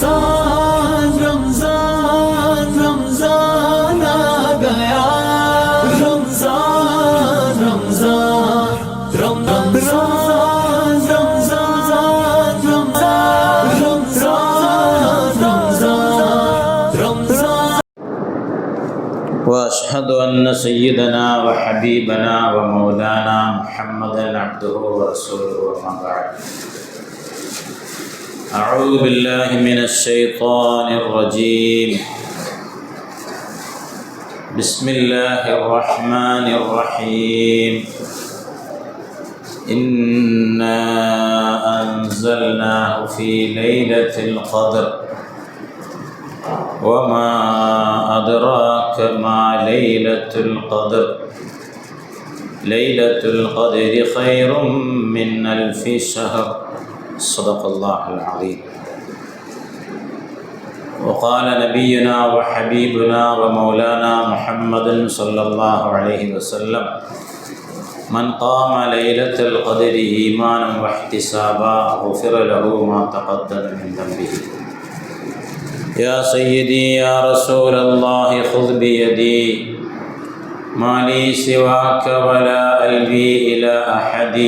रमजान रमजान रमजान आ गया, रमजान रमजान रमजान रमजान रमजान रमजान। وأشهد أن سيدنا وحبيبنا ومولانا محمدا عبده ورسوله وما بعد. أعوذ بالله من الشيطان الرجيم. بسم الله الرحمن الرحيم. إنا أنزلناه في ليلة القدر وما أدراك ما ليلة القدر. ليلة القدر خير من 1000 شهر. صدق الله العظيم. وقال نبينا وحبيبنا ومولانا محمد صلى الله عليه وسلم: من قام ليلة القدر إيمانا واحتسابا غفر له ما تقدم من ذنبه. يا سيدي يا رسول الله خذ بيدي، ما لي سواك ولا ألوي إلى أحد.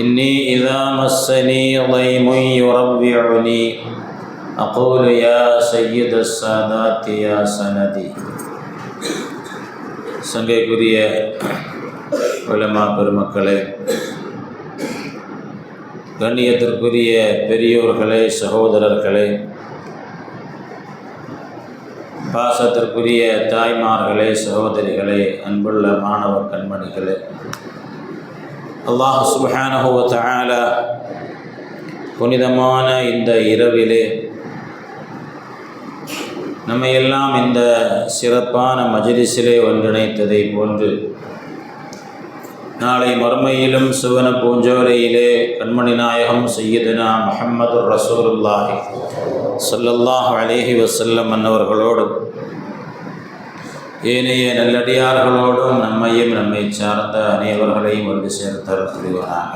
إني إذا مسني ضيم يربعني أقول يا سيد السادات يا سندي. சங்கைக்குரிய உலமா பெருமக்களே, கண்ணியத்திற்குரிய பெரியோர்களே, சகோதரர்களே, பாசத்திற்குரிய தாய்மார்களே, சகோதரிகளே, அன்புள்ள மாணவ கண்மணிகளே, அல்லாஹ் சுப்ஹானஹு வ தஆலா புனிதமான இந்த இரவிலே நம்மையெல்லாம் இந்த சிறப்பான மஜ்லிஸிலே ஒன்றிணைத்ததை போன்று நாளை மறுமையிலும் சுவன பூஞ்சோலையிலே கண்மணி நாயகம் சய்யிதுனா முஹம்மது ரசூலுல்லாஹி ஸல்லல்லாஹு அலைஹி வஸல்லம் அன்னவர்களோடும் ஏனைய நல்லடியார்களோடும் நம்மையும் நம்மை சார்ந்த அனைவர்களையும் வந்து சேர்த்தல் புரிவனாக.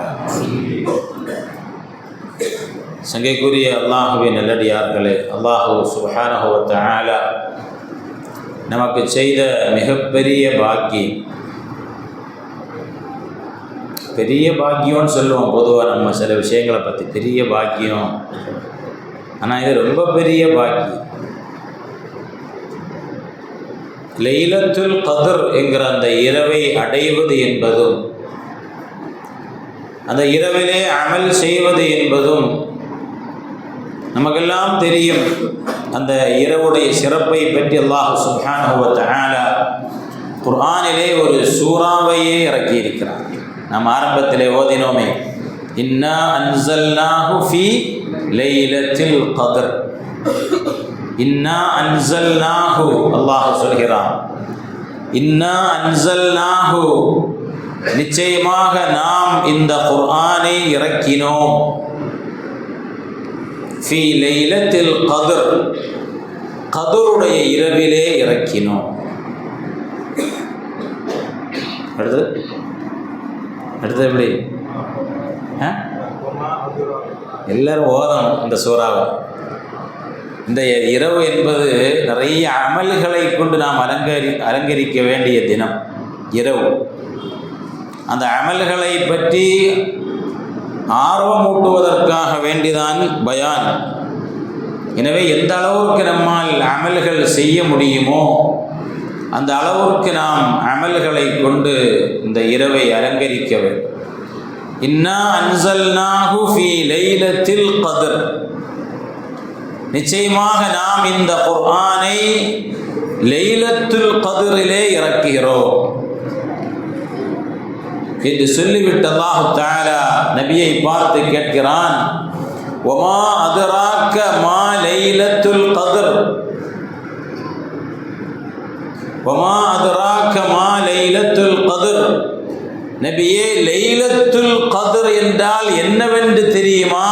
சங்கைக்குரிய அல்லாஹுவின் நல்லடியார்களே, அல்லாஹு சுப்ஹானஹு வ தஆலா நமக்கு செய்த மிகப்பெரிய பாக்கியம், பெரிய பாக்கியம்னு சொல்லுவோம் பொதுவாக நம்ம சில விஷயங்களை பற்றி, பெரிய பாக்கியம், ஆனால் இது ரொம்ப பெரிய பாக்கியம். லைலத்துல் கத்ர் என்கிற அந்த இரவை அடைவது என்பதும் அந்த இரவிலே அமல் செய்வது என்பதும் நமக்கெல்லாம் தெரியும். அந்த இரவுடைய சிறப்பை பற்றி அல்லாஹ் சுப்ஹானஹு வ தஆலா குர்ஆனிலே ஒரு சூறாவையே இறக்கியிருக்கிறார். நாம் ஆரம்பத்திலே ஓதினோமே, இன்னா அன்ஸல்நாஹு ஃபீ லைலத்தில் கத்ர். இன்னா அன்ஸல்நாஹு, அல்லாஹ் சொல்கிறான், இன்னா அன்ஸல்நாஹு, நிச்சயமாக நாம் இந்த குர்ஆனை இறக்கினோம், ஃபீ லைலத்தில் கத்ர், கத்ருடைய இரவிலே இறக்கினோம். அடுத்து எப்படி எல்லாரும் ஓதணும் இந்த சூறாவை. இந்த இரவு என்பது நிறைய அமல்களை கொண்டு நாம் அலங்கரிக்க வேண்டிய தினம் இரவு. அந்த அமல்களை பற்றி ஆர்வமூட்டுவதற்காக வேண்டிதான் பயான். எனவே எந்த அளவுக்கு நம்மால் அமல்கள் செய்ய முடியுமோ அந்த அளவுக்கு நாம் அமல்களை கொண்டு இந்த இரவை அலங்கரிக்க வேண்டும். இன்னா அன்ஸல்நாஹு ஃபீ லைலத்தில் கத்ர், நிச்சயமாக நாம் இந்த குர்ஆனை லைலத்துல் கத்ரிலே இறக்குகிறோம் என்று சொல்லிவிட்டு அல்லாஹ் தஆலா நபியை பார்த்து கேட்கிறான், வமா அதராக்க மா லைலத்துல் கத்ர், வமா அதராக்க மா லைலத்துல் கத்ர். நபியே, லைலத்துல் கத்ர் என்றால் என்னவென்று தெரியுமா?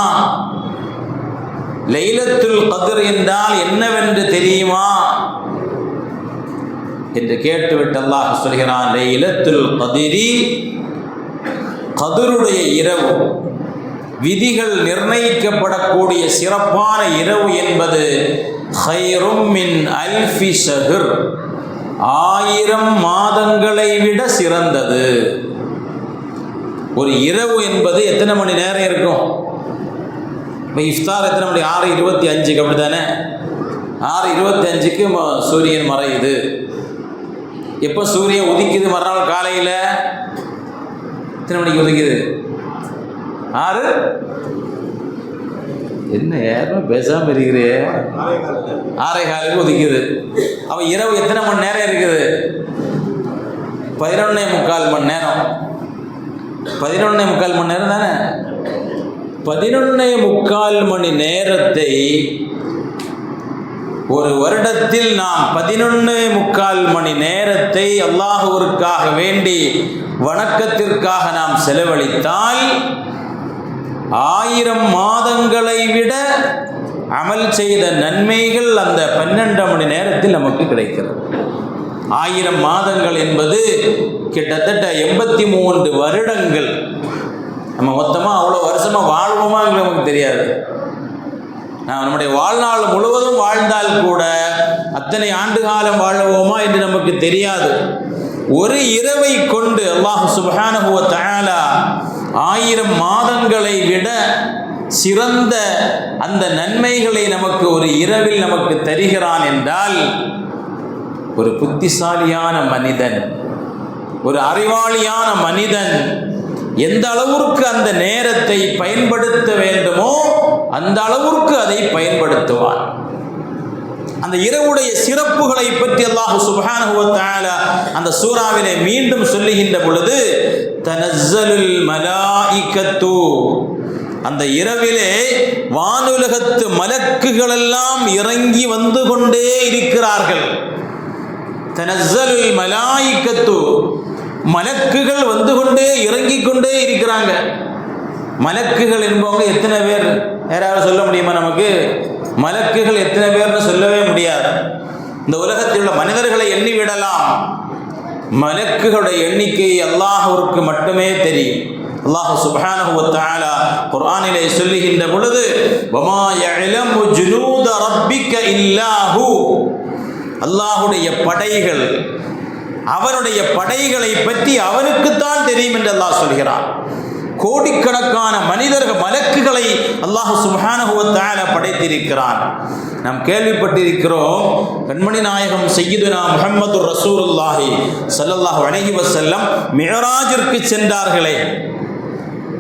லைலத்துல் கத்ர் என்றால் என்னவென்று தெரியுமா என்று கேட்டுவிட்டு அல்லாஹ் சொல்கிறான், லைலத்துல் கத்ரி, கத்ருடைய இரவு. விதிகள் நிர்ணயிக்கப்படக்கூடிய சிறப்பான இரவு என்பது ஹைரும் மின் அல்ஃபி ஷஹர், 1000 மாதங்களை விட சிறந்தது. ஒரு இரவு என்பது எத்தனை மணி நேரம் இருக்கும்? இப்போ இஃப்தார் எத்தனை மணி? 6:25 அப்படி தானே? 6:25க்கு சூரியன் மறையுது. எப்போ சூரியன் உதிக்குது? மறுநாள் காலையில் எத்தனை மணிக்கு உதிக்குது? 6 என்ன யாரும் பேசாமல் இருக்கிறே? 6:15 உதிக்குது. அப்போ இரவு எத்தனை மணி நேரம் இருக்குது? 11.25 மணி நேரம். 11.25 மணி நேரம் தானே? 11.25 மணி நேரத்தை ஒரு வருடத்தில் நாம் 11.25 மணி நேரத்தை அல்லாஹ்விற்காக வேண்டி வணக்கத்திற்காக நாம் செலவழித்தால் 1000 மாதங்களை விட அமல் செய்த நன்மைகள் அந்த 12 மணி நேரத்தில் நமக்கு கிடைக்கிறது. 1000 மாதங்கள் என்பது கிட்டத்தட்ட 83 வருடங்கள். நம்ம மொத்தமாக அவ்வளோ வருஷமாக வாழ்வோமாங்கிறது நமக்கு தெரியாது. நாம் நம்முடைய வாழ்நாள் முழுவதும் வாழ்ந்தால் கூட அத்தனை ஆண்டு காலம் வாழுவோமா என்று நமக்கு தெரியாது. ஒரு இரவை கொண்டு அல்லாஹ் சுப்ஹானஹு வ தஆலா 1000 மாதங்களை விட சிறந்த அந்த நன்மைகளை நமக்கு ஒரு இரவில் நமக்கு தருகிறான் என்றால், ஒரு புத்திசாலியான மனிதன், ஒரு அறிவாளியான மனிதன் எந்த அளவிற்கு அந்த நேரத்தை பயன்படுத்த வேண்டுமோ அந்த அளவிற்கு அதை பயன்படுத்துவான். அந்த இரவுடைய சிறப்புகளை பற்றி அல்லாஹ் சுப்ஹானஹு வ தஆலா அந்த சூறாவிலே மீண்டும் சொல்லுகின்ற பொழுது, தனஸ்ஸலுல் மலாயிகத்து, அந்த இரவிலே வானுலகத்து மலக்குகள் எல்லாம் இறங்கி வந்து கொண்டே இருக்கிறார்கள். தனஸ்ஸலுல் மலாயிகத்து, மலக்குகள் வந்து கொண்டே இறங்கிக் கொண்டே இருக்கிறாங்க. மலக்குகள் என்பவங்க எத்தனை பேர்? யாராவது சொல்ல முடியுமா? நமக்கு மலக்குகள் எத்தனை பேர்னு சொல்லவே முடியாது. இந்த உலகத்தில் உள்ள மனிதர்களை எண்ணி விடலாம். மலக்குகளுடைய எண்ணிக்கை அல்லாஹ்விற்கு மட்டுமே தெரியும். அல்லாஹ் சுப்ஹானஹு வ தஆலா குர்ஆனிலே சொல்லுகின்ற பொழுது, வமா யஅலமு ஜுனூத ரப்பிக இல்லாஹு, அல்லாஹ்வுடைய படைகள், அவனுடைய படைகளை பற்றி அவனுக்குத்தான் தெரியும் என்று அல்லாஹ் சொல்கிறான். கோடிக்கணக்கான மனிதர்கள், மலக்குகளை அல்லாஹ் சுப்ஹானஹு வ தஆலா படைத்திருக்கிறான். நாம் கேள்விப்பட்டிருக்கிறோம், கண்மணி நாயகம் சய்யிதுனா முஹம்மது ரசூலுல்லாஹி ஸல்லல்லாஹு அலைஹி வஸல்லம் மிஅராஜிற்கு சென்றார்களே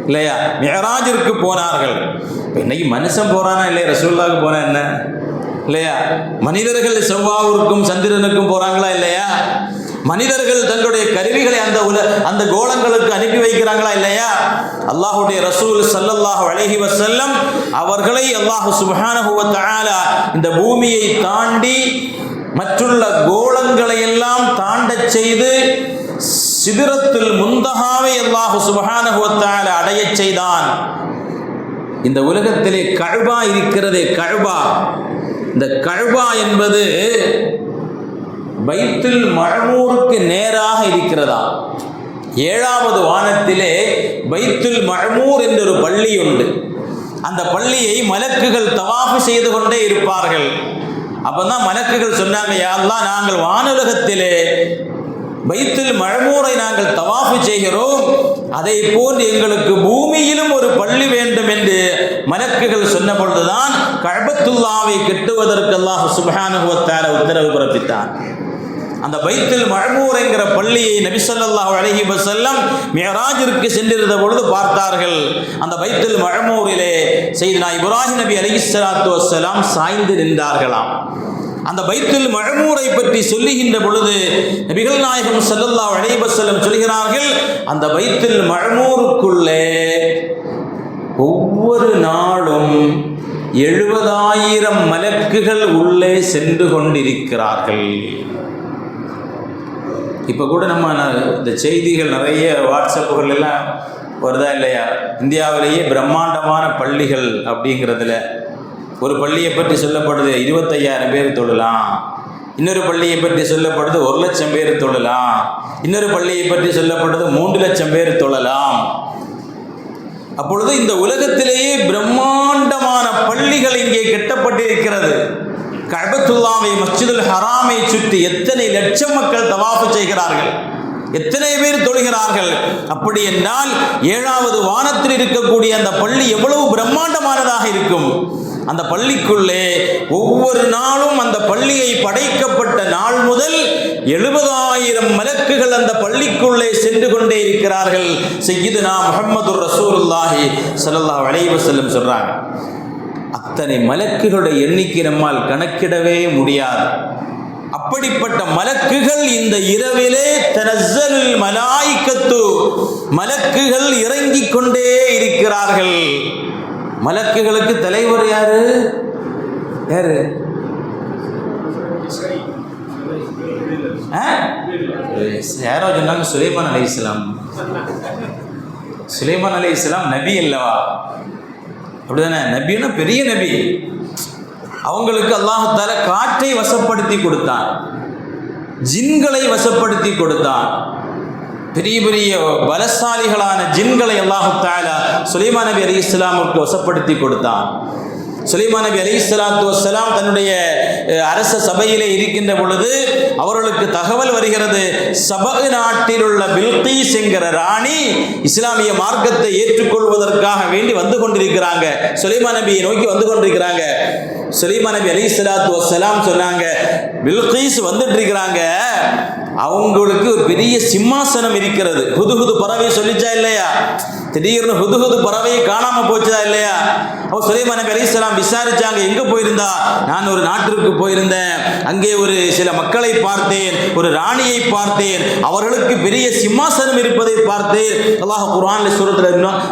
இல்லையா? மிஅராஜிற்கு போனார்கள். இன்னைக்கு மனுஷன் போறானா இல்லையா? ரசூலுல்லாஹ்க்கு போனா என்ன இல்லையா? மனிதர்கள் செவ்வாவிற்கும் சந்திரனுக்கும் போறாங்களா இல்லையா? மனிதர்கள் தங்களுடைய கருவிகளை அந்த கோளங்களுக்கு அனுப்பி வைக்கிறாங்களா இல்லையா? அல்லாஹ்வுடைய ரசூல் ஸல்லல்லாஹு அலைஹி வஸல்லம் அவர்களை அல்லாஹ் சுப்ஹானஹு வ தஆலா இந்த பூமியை தாண்டி மற்றுள்ள கோளங்களை எல்லாம் தாண்டச் செய்து சிதறத்துல் முந்தஹாவை அல்லாஹ் சுப்ஹானஹு வ தஆலா அடையச் செய்தான். இந்த உலகத்திலே கஅபா இருக்கிறதே, கஅபா, இந்த கஅபா என்பது பைத்துல் மஅமூருக்கு நேராக இருக்கிறதா. 7வது வானத்திலே பைத்துல் மஅமூர் என்ற ஒரு பள்ளி உண்டு. அந்த பள்ளியை மலக்குகள் தவாஃப் செய்து கொண்டே இருப்பார்கள். அப்பதான் மலக்குகள் சொன்னாங்க, யா அல்லாஹ், நாங்கள் வானுலகத்திலே பைத்துல் மஅமூரை நாங்கள் தவாஃப் செய்கிறோம், அதை போன்று எங்களுக்கு பூமியிலும் ஒரு பள்ளி வேண்டும் என்று மலக்குகள் சொன்ன பொழுதுதான் கஅபத்துல்லாவை கட்டுவதற்கு அல்லாஹ் சுப்ஹானஹு வ தஆலா உத்தரவு பிறப்பித்தான். அந்த பைத்துல் மஅமூர் என்கிற பள்ளியை நபி ஸல்லல்லாஹு அலைஹி வஸல்லம் மிஅராஜிற்கு சென்றிருந்த பொழுது பார்த்தார்கள். அந்த பைத்துல் மஅமூரிலே சையதுனா இப்ராஹிம் நபி அலைஹிஸ்ஸலாத்து வஸ்ஸலாம் சாய்ந்து நின்றார்களாம். அந்த பைத்துல் மஅமூரை பற்றி சொல்லுகின்ற பொழுது நபிகள் நாயகம் ஸல்லல்லாஹு அலைஹி வஸல்லம் சொல்கிறார்கள், அந்த பைத்துல் மஅமூருக்குள்ளே ஒவ்வொரு நாளும் 70,000 மலக்குகள் உள்ளே சென்று கொண்டிருக்கிறார்கள். இப்போ கூட நம்ம இந்த செய்திகள் நிறைய வாட்ஸ்அப்புகள் எல்லாம் வருதா இல்லையா? இந்தியாவிலேயே பிரம்மாண்டமான பள்ளிகள் அப்படிங்கிறதுல ஒரு பள்ளியை பற்றி சொல்லப்படுது 25,000 பேர் தொழலாம், இன்னொரு பள்ளியை பற்றி சொல்லப்படுது 1,00,000 பேர் தொழலாம், இன்னொரு பள்ளியை பற்றி சொல்லப்படுது 3,00,000 பேர் தொழலாம். அப்பொழுது இந்த உலகத்திலேயே பிரம்மாண்டமான பள்ளிகள் இங்கே கட்டப்பட்டிருக்கிறது. கஅபத்துல்லாவை, மஸ்ஜிதுல் ஹராமை சுற்றி எத்தனை லட்சம் மக்கள் தவாஃப் செய்கிறார்கள், எத்தனை பேர் தொழுகிறார்கள். அப்படி என்றால் 7வது வானத்தில் இருக்கக்கூடிய அந்த பள்ளி எவ்வளவு பிரம்மாண்டமானதாக இருக்கும். அந்த பள்ளிக்குள்ளே ஒவ்வொரு நாளும் அந்த பள்ளியை படைக்கப்பட்ட நாள் முதல் 70,000 மலக்குகள் அந்த பள்ளிக்குள்ளே சென்று கொண்டே இருக்கிறார்கள். சய்யிதுனா முஹம்மதுர் ரசூலுல்லாஹி ஸல்லல்லாஹு அலைஹி வஸல்லம் சொல்றாங்க, அத்தனை மலக்குகளுடைய எண்ணிக்கை நம்மால் கணக்கிடவே முடியாது. அப்படிப்பட்ட மலக்குகள் இந்த இரவிலே தனஸ்ஸலுல் மலாயிகத்து, மலக்குகள் இறங்கிக் கொண்டே இருக்கிறார்கள். மலக்குகளுக்கு தலைவர் யாரு? யாரு? யாரோ சொன்னாங்க சுலைமான் அலைஹிஸ்ஸலாம். சுலைமான் அலைஹிஸ்ஸலாம் நபி அல்லவா? அப்படிதானே? நபின்னா பெரிய நபி. அவங்களுக்கு அல்லாஹ் தஆலா காற்றை வசப்படுத்தி கொடுத்தான், ஜின்களை வசப்படுத்தி கொடுத்தான். பெரிய பெரிய பலசாலிகளான ஜின்களை அல்லாஹ் தஆலா சுலைமான் நபி அலைஹிஸ்ஸலாமுக்கு வசப்படுத்தி கொடுத்தான். சுலைமான் நபி அலைஹிஸ்ஸலாத்து வஸ்ஸலாம் தன்னுடைய அரச சபையிலே இருக்கின்ற பொழுது அவர்களுக்கு தகவல் வருகிறது, சபா நாட்டில் உள்ள பில்கீஸ் என்கிற ராணி இஸ்லாமிய மார்க்கத்தை ஏற்றுக்கொள்வதற்காக வேண்டி வந்து கொண்டிருக்கிறாங்க, சுலைமான் நபியை நோக்கி வந்து கொண்டிருக்கிறாங்க. சுலைமான் நபி அலைஹிஸ்ஸலாத்து வஸ்ஸலாம் சொன்னாங்க, பில்கீஸ் வந்துட்டு இருக்கிறாங்க, அவங்களுக்கு ஒரு பெரிய சிம்மாசனம் இருக்கிறது. ஹுதுஹுது பறவை சொல்லிச்சா இல்லையா? திடீர்னு ஹுதுஹுது பறவையை காணாம போச்சதா இல்லையா? அவர் சுலைமான் நபி அலைஹிஸ்ஸலாம் விசாரிச்சாங்க, எங்க போயிருந்தா? நான் ஒரு நாட்டிற்கு போயிருந்தேன், அங்கே ஒரு சில மக்களை பார்த்தேன், ஒரு ராணியை பார்த்தேன், அவர்களுக்கு பெரிய சிம்மாசனம் இருப்பதை பார்த்தேன். அல்லாஹ் குர்ஆனில்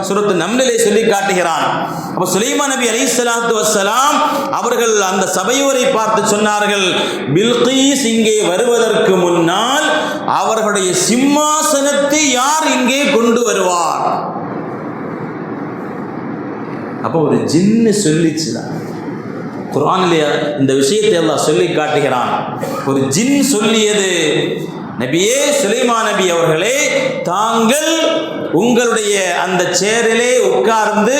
சூரத்து நம்லிலே சொல்லி காட்டுகிறான். அப்ப சுலைமான் நபி அலைஹிஸ்ஸலாத்து வஸ்ஸலாம் அவர்கள் அந்த சபையோரை பார்த்து சொன்னார்கள், பில்கீஸ் இங்கே வருவதற்கு முன்னால் அவர்களுடைய சிம்மாசனத்தை யார் இங்கே கொண்டு வருவார்? அப்போ ஒரு ஜின்னு சொல்லிச்சுதான். குர்ஆனிலே இந்த விஷயத்தை அல்லாஹ் சொல்லி காட்டுகிறான். ஒரு ஜின் சொல்லியது, நபியே சுலைமான் நபி அவர்களே, தாங்கள் உங்களுடைய அந்த சேரிலே உட்கார்ந்து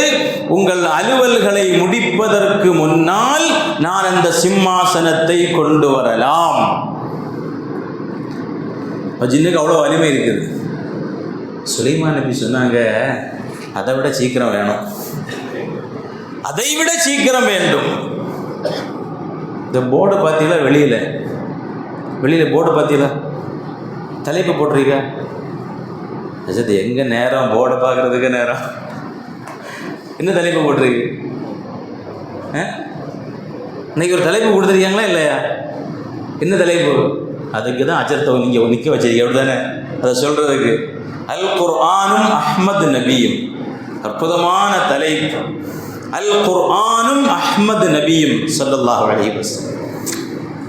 உங்கள் அலுவல்களை முடிப்பதற்கு முன்னால் நான் அந்த சிம்மாசனத்தை கொண்டு வரலாம். ஜின்னுக்கு அவ்வளோ வலிமை இருக்குது. சுலைமான் நபி சொன்னாங்க, அதை விட சீக்கிரம் வேணும், அதை விட சீக்கிரம் வேண்டும். இந்த போர்டு பார்த்தீங்களா? வெளியில் போர்டு பார்த்தீங்களா? தலைப்பு போட்டிருக்க அஜத், எங்கே நேரம் போர்டை பார்க்குறதுக்கு நேரம்? என்ன தலைப்பு போட்டிருக்கு? இன்னைக்கு ஒரு தலைப்பு கொடுத்துருக்கீங்களா இல்லையா? என்ன தலைப்பு? அதுக்கு தான் அஜர்த்தை நீங்கள் நிற்க வச்சிருக்கீங்க, அப்படி தானே? அதை சொல்கிறதுக்கு அல் குர்ஆனும் அஹ்மத் நபியும். அற்புதமான தலைப்பு. அல் குர்ஆனும் அஹ்மத் நபியும் ஸல்லல்லாஹு அலைஹி வஸல்லம்.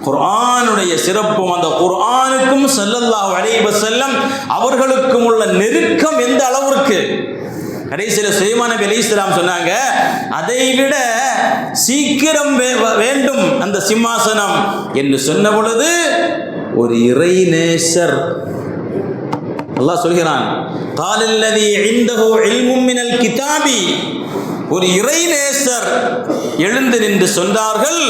குர்ஆனுடைய சிறப்பும் அந்த குர்ஆனுக்கும் ஸல்லல்லாஹு அலைஹி வஸல்லம் அவர்களுக்கும் உள்ள நெருக்கம் எந்த அளவிற்கு. கடைசியில் சுலைமான் நபி அலைஹிஸ்ஸலாம் சொன்னாங்க, அதை விட சீக்கிரம் வேண்டும் அந்த சிம்மாசனம் என்று சொன்ன பொழுது ஒரு இறை நேசர் அல்லாஹ் சொல்கிறான், காலல்லதி இன்தஹு இல்மும் மினல் கிதாபி, ஒரு இறை நேசர் எழுந்து நின்று சொன்னார்கள்,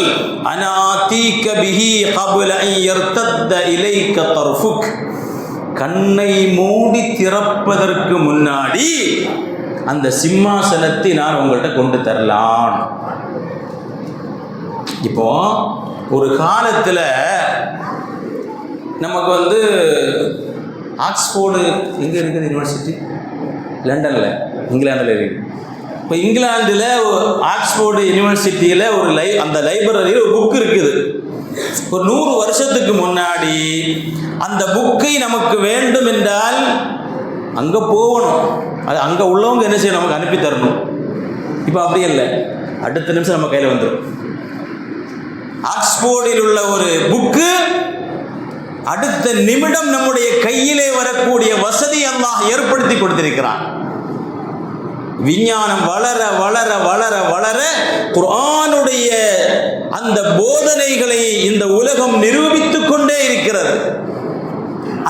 அனாதீக பிஹி கப்ல அன் யர்தத்த இலைக தர்ஃபுக், கண்ணை மூடி திறப்பதற்கு முன்னாடி அந்த சிம்மாசனத்தை நான் உங்கள்கிட்ட கொண்டு தரலாம். இப்போ ஒரு காலத்தில் நமக்கு ஆக்ஸ்போர்டு எங்கே இருக்குது யூனிவர்சிட்டி? லண்டனில், இங்கிலாந்தில் இருக்குது. இப்போ இங்கிலாந்தில் ஆக்ஸ்போர்டு யூனிவர்சிட்டியில் அந்த லைப்ரரியில் ஒரு புக் இருக்குது. ஒரு 100 வருஷத்துக்கு முன்னாடி அந்த புக்கை நமக்கு வேண்டும் என்றால் அங்கே போகணும், அது அங்கே உள்ளவங்க என்ன செய்யணும், நமக்கு அனுப்பி தரணும். இப்போ அப்படி இல்லை, அடுத்த நிமிஷம் நம்ம கையில் வந்துடும். ஆக்ஸ்போர்டில் உள்ள ஒரு புக்கு அடுத்த நிமிடம் நம்முடைய கையிலே வரக்கூடிய வசதி அல்லாஹ் ஏற்படுத்தி கொடுத்திருக்கிறான். விஞ்ஞானம் வளர வளர வளர வளர குர்ஆனுடைய அந்த போதனைகளை இந்த உலகம் நிரூபித்துக் கொண்டே இருக்கிறது.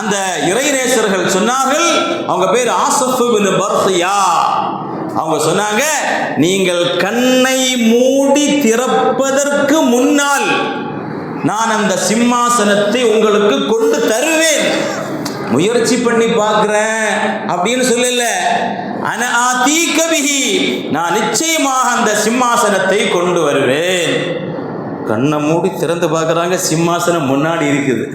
அந்த இறைநேசர்கள் சொன்னார்கள், அவங்க பேர் ஆஸஃப் பின் பர்கியா. அவங்க சொன்னாங்க, நீங்கள் கண்ணை மூடி திறப்பதற்கு முன்னால் நான் அந்த சிம்மாசனத்தை உங்களுக்கு கொண்டு தருவேன், முயற்சி பண்ணி பார்க்கிறேன் அப்படின்னு சொல்லல. அன ஆதீக பிஹி, நான் நிச்சயமாக அந்த சிம்மாசனத்தை கொண்டு வருவேன். கண்ணை மூடி திறந்து பார்க்குறாங்க, சிம்மாசனம் முன்னாடி இருக்குது.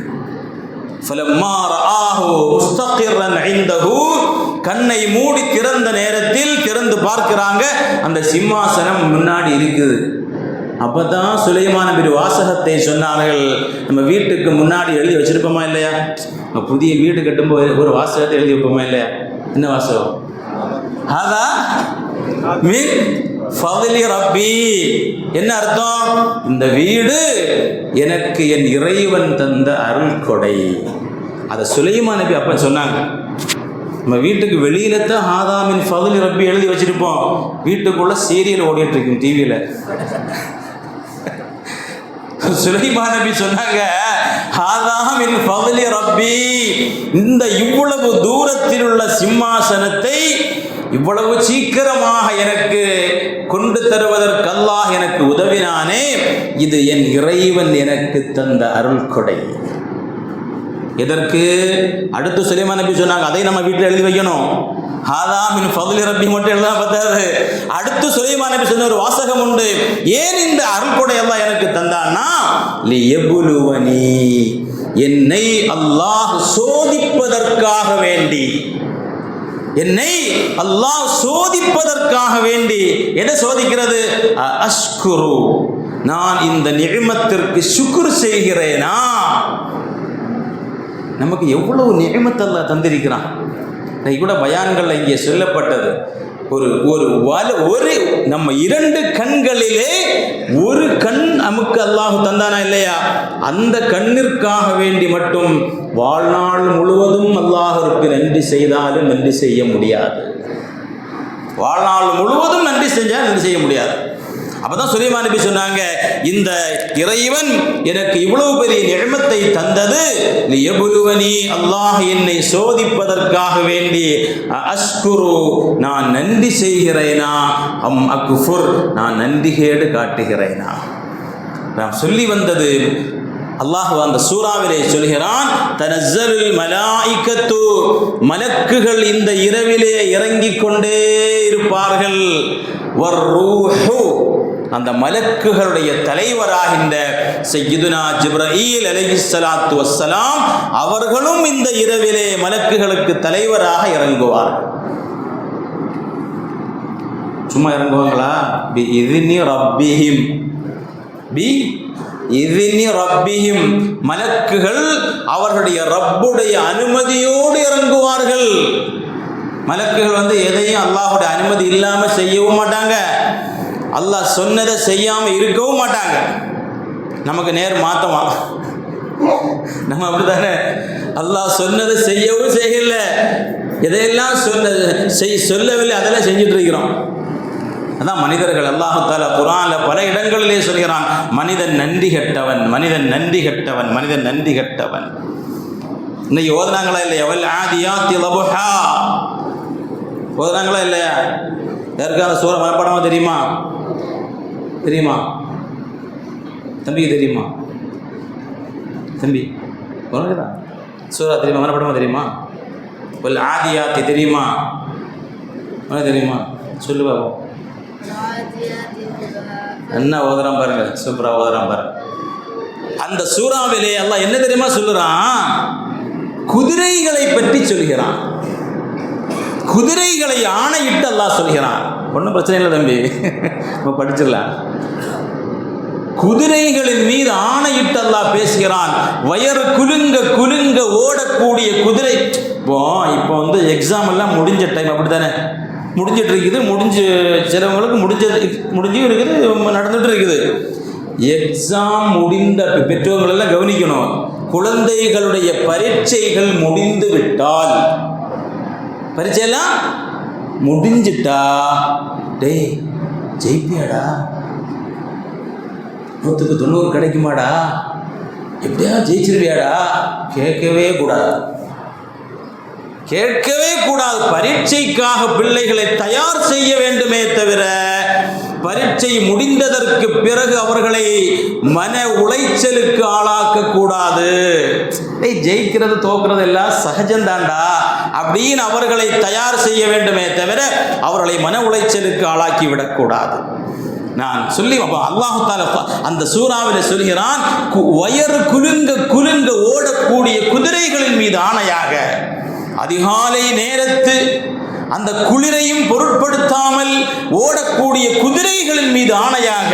ஃபலம்மா ரஆஹு முஸ்தகிரன் இன்தஹு, கண்ணை மூடி திறந்த நேரத்தில் திறந்து பார்க்கிறாங்க, அந்த சிம்மாசனம் முன்னாடி இருக்குது. அப்பதான் சுலைமான் நபி வாசகத்தை சொன்னார்கள். நம்ம வீட்டுக்கு முன்னாடி எழுதி வச்சிருப்போமா இல்லையா? புதிய வீடு கட்டும்போது ஒரு வாசகத்தை எழுதி வைப்போமா இல்லையா? என்ன வாசகம்? ஹதா மின் ஃபضل ரப்பி. என்ன அர்த்தம்? இந்த வீடு எனக்கு என் இறைவன் தந்த அருள் கொடை. அதை சுலைமான் நபி அப்ப சொன்னாங்க. நம்ம வீட்டுக்கு வெளியில தான் ஹாதா மின் ஃபضل ரப்பி எழுதி வச்சிருப்போம். வீட்டுக்குள்ள சீரியல் ஓடிட்டு இருக்கும் டிவியில. சுலைமான் நபி சொன்னாங்க, ஹாதா மின் ஃபضل ரப்பி, இந்த இவ்வளவு தூரத்தில் உள்ள சிம்மாசனத்தை இவ்வளவு சீக்கிரமாக எனக்கு கொண்டு தருவதற்கு அல்லாஹ் எனக்கு உதவினானே, இது என் இறைவன் எனக்கு தந்த அருள் கொடை. எதற்கு? அடுத்து சுலைமான் நபி சொன்னாங்க, அதை நம்ம வீட்டில் எழுதி வைக்கணும். ஹாதா மின் ஃபضل ரப்பி மட்டும் எழுதா பத்தாது. அடுத்து சுலைமான் நபி சொன்ன ஒரு வாசகம் உண்டு. ஏன் இந்த அருள் கொடை அல்லாஹ் எனக்கு தந்தான்னா, லியபுலுவனி, என்னை அல்லாஹ் சோதிப்பதற்காக வேண்டி, என்னை அல்லாஹ் சோதிப்பதற்காக வேண்டி. எதை சோதிக்கிறது? அஷ்குரு, நான் இந்த நிஅமத்திற்கு ஷுக்ர் செய்கிறேனா? நமக்கு எவ்வளவு நிஅமத் அல்லாஹ் தந்திருக்கிறான். இன்னைக்கு கூட பயான்கள் இங்கே சொல்லப்பட்டது, ஒரு நம்ம 2 கண்களிலே ஒரு கண் நமக்கு அல்லாஹ் தந்தானா இல்லையா? அந்த கண்ணிற்காக வேண்டி மட்டும் வாழ்நாள் முழுவதும் அல்லாஹ்விற்கு நன்றி செய்தாலும் நன்றி செய்ய முடியாது. வாழ்நாள் முழுவதும் நன்றி செஞ்சால் நன்றி செய்ய முடியாது. அப்பதான் சுலைமான் நபி சொன்னாங்க, இந்த இறைவன் எனக்கு இவ்வளவு பெரிய நிஅமத்தை தந்தது, லியபுலுவனி, அல்லாஹ் என்னை சோதிப்பதற்காக வேண்டி, அஷ்குரு, நான் நன்றி செய்கிறேனா, அம் அக்ஃபுர், நான் நன்றிகேடு காட்டுகிறேனா. நான் சொல்லி வந்தது, அல்லாஹ் அந்த சூறாவிலே சொல்கிறான், தனஸ்ஸலுல் மலாயிகத்து, மலக்குகள் இந்த இரவிலே இறங்கிக் கொண்டே இருப்பார்கள். வர்ரூஹு, அந்த மலக்குகளுடைய தலைவராகின்ற சய்யிதுனா ஜிப்ரீல் அலைஹிஸ்ஸலாத்து வஸ்ஸலாம் அவர்களும் இந்த இரவிலே மலக்குகளுக்கு தலைவராக இறங்குவார்கள். சும்மா இறங்குவாங்களா? பி இذنி ரப்பிஹிம், பி இذنி ரப்பிஹிம், மலக்குகள் அவர்களுடைய ரப்புடைய அனுமதியோடு இறங்குவார்கள். மலக்குகள் எதையும் அல்லாஹ்வுடைய அனுமதி இல்லாம செய்யவும் மாட்டாங்க, அல்லாஹ் சொன்னதை செய்யாம இருக்கவும் மாட்டாங்க. நமக்கு நேர் மாத்தமா, நம்ம அப்படித்தானே? அல்லாஹ் சொன்னதை செய்யவும் செய்யல, எதையெல்லாம் சொல்லவில்லை அதெல்லாம் செஞ்சுட்டு இருக்கிறோம். அதான் மனிதர்கள். அல்லாஹ் தஆலா குர்ஆன்ல பல இடங்களிலே சொல்கிறான், மனிதன் நன்றி கெட்டவன், மனிதன் நன்றி கெட்டவன், மனிதன் நன்றி கெட்டவன். இன்னைக்கு ஓதுனாங்களா இல்லையா? வல் ஆதியாத்தி லபஹா ஓதுனாங்களா இல்லையா? யாருக்காவது சூரா மனப்பாடமா தெரியுமா? தெரியுமா தம்பிக்கு? தெரியுமா தம்பி? உனக்குதா சூரா தெரியுமா? மனப்பாடமா தெரியுமா? வல் ஆதியாத்தி தெரியுமா? உனக்கு தெரியுமா? சொல்லு பாப்போம். என்ன ஓதுறான் பாருங்க, சூப்பரா ஓதுறான் பாருங்க. அந்த சூறாவிலே அல்லாஹ் என்ன தெரியுமா சொல்லுறான்? குதிரைகளை பற்றி சொல்கிறான். குதிரைகளை ஆணையிட்டு அல்லாஹ் சொல்கிறான். ஒன்றும் பிரச்சனை இல்லை தம்பி, நம்ம படிச்சிடலாம். குதிரைகளின் மீது ஆணையிட்டு அல்லாஹ் பேசுகிறான். வயறு குலுங்க குலுங்க ஓடக்கூடிய குதிரை. இப்போ எக்ஸாம் எல்லாம் முடிஞ்ச டைம், அப்படித்தானே? முடிஞ்சிட்டு இருக்குது, சிலவங்களுக்கு முடிஞ்சும் இருக்குது, நடந்துட்டு இருக்குது. எக்ஸாம் முடிந்த பெற்றோர்கள் எல்லாம் கவனிக்கணும். குழந்தைகளுடைய பரீட்சைகள் முடிந்து விட்டால், பரீட்சையெல்லாம் முடிஞ்சிட்டா, டேய் ஜெயிப்பியாடா, 100க்கு 90 கிடைக்குமாடா, எப்படியா ஜெயிச்சிருவியாடா, கேட்கவே கூடாது. கேட்கவே கூடாது. பரீட்சைக்காக பிள்ளைகளை தயார் செய்ய வேண்டுமே தவிர பரீட்சை முடிந்ததற்கு பிறகு அவர்களை மன உளைச்சலுக்கு ஆளாக்க கூடாது. ஜெயிக்கிறது தோக்கிறது எல்லாம் சகஜம்தாண்டா அப்படின்னு அவர்களை தயார் செய்ய வேண்டுமே தவிர அவர்களை மன உளைச்சலுக்கு ஆளாக்கி விடக்கூடாது. நான் சொல்லி அல்லாஹ் தஆலா அந்த சூறாவில் சொல்கிறான், வயறு குலுங்க குலுங்க ஓடக்கூடிய குதிரைகளின் மீது ஆணையாக, அதிகாலை நேரத்து அந்த குளிரையும் பொருட்படுத்தாமல் ஓடக்கூடிய குதிரைகளின் மீது ஆணையாக,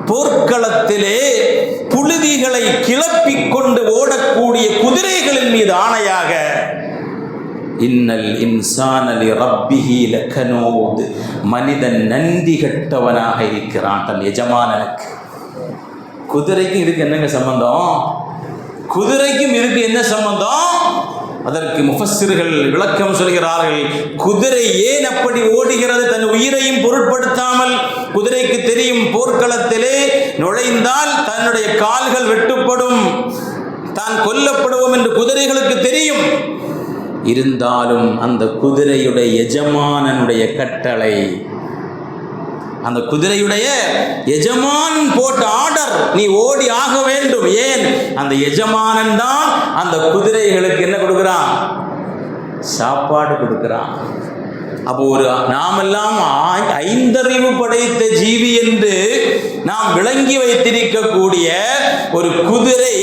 போர்க்களத்திலே புழுதிகளை கிளப்பிக் கொண்டு ஓடக்கூடிய குதிரைகளின் மீது ஆணையாக, இன்னல் இன்சான லிரப்பிஹி லகனூத், மனிதன் நன்றி கெட்டவனாக இருக்கிறான் தன் எஜமானனுக்கு. குதிரைக்கும் இதுக்கு என்னங்க சம்பந்தம்? குதிரைக்கும் இதுக்கு என்ன சம்பந்தம்? அதற்கு முஃபஸ்ஸிர்கள் விளக்கம் சொல்கிறார்கள். குதிரை ஏன் அப்படி ஓடுகிறது? தன் உயிரையும் பொருட்படுத்தாமல். குதிரைக்கு தெரியும் போர்க்களத்திலே நுழைந்தால் தன்னுடைய கால்கள் வெட்டுப்படும், தான் கொல்லப்படுவோம் என்று குதிரைகளுக்கு தெரியும். இருந்தாலும் அந்த குதிரையுடைய எஜமானனுடைய கட்டளை, அந்த குதிரையுடைய எஜமான் போட்ட ஆர்டர், நீ ஓடி ஆக வேண்டும். ஏன்? அந்த எஜமானன் தான் அந்த குதிரைகளுக்கு என்ன கொடுக்கிறான்? சாப்பாடு கொடுக்கிறான். அப்போ ஒரு நாமெல்லாம் ஐந்தறிவு படைத்த ஜீவி என்று நாம் விளங்கி வைத்திருக்கக்கூடிய ஒரு குதிரை,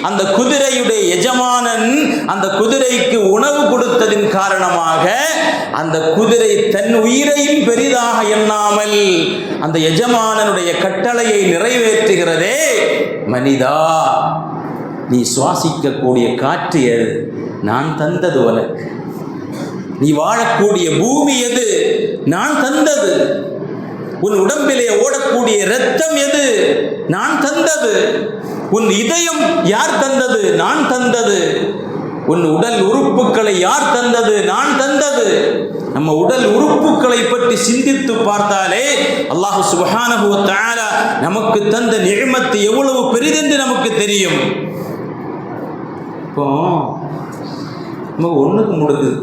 அந்த குதிரையுடைய எஜமானன் அந்த குதிரைக்கு உணவு கொடுத்ததின் காரணமாக அந்த குதிரை தன் உயிரையும் பெரிதாக எண்ணாமல் அந்த எஜமானனுடைய கட்டளையை நிறைவேற்றுகிறதே. மனிதா, நீ சுவாசிக்கக்கூடிய காற்று எது? நான் தந்தது உனக்கு. நீ வாழக்கூடிய பூமி எது? நான் தந்தது. உன் உடம்பிலே ஓடக்கூடிய இரத்தம் எது? நான் தந்தது. உன் இதயம் யார் தந்தது? நான் தந்தது. உன் உடல் உறுப்புகளை யார் தந்தது? நான் தந்தது. நம்ம உடல் உறுப்புகளை பற்றி சிந்தித்து பார்த்தாலே அல்லாஹ் சுப்ஹானஹு வ தஆலா நமக்கு தந்த நிஅமத் எவ்வளவு பெரிதென்று நமக்கு தெரியும். இப்போ நமக்கு ஒன்றுக்கு முடுக்குது,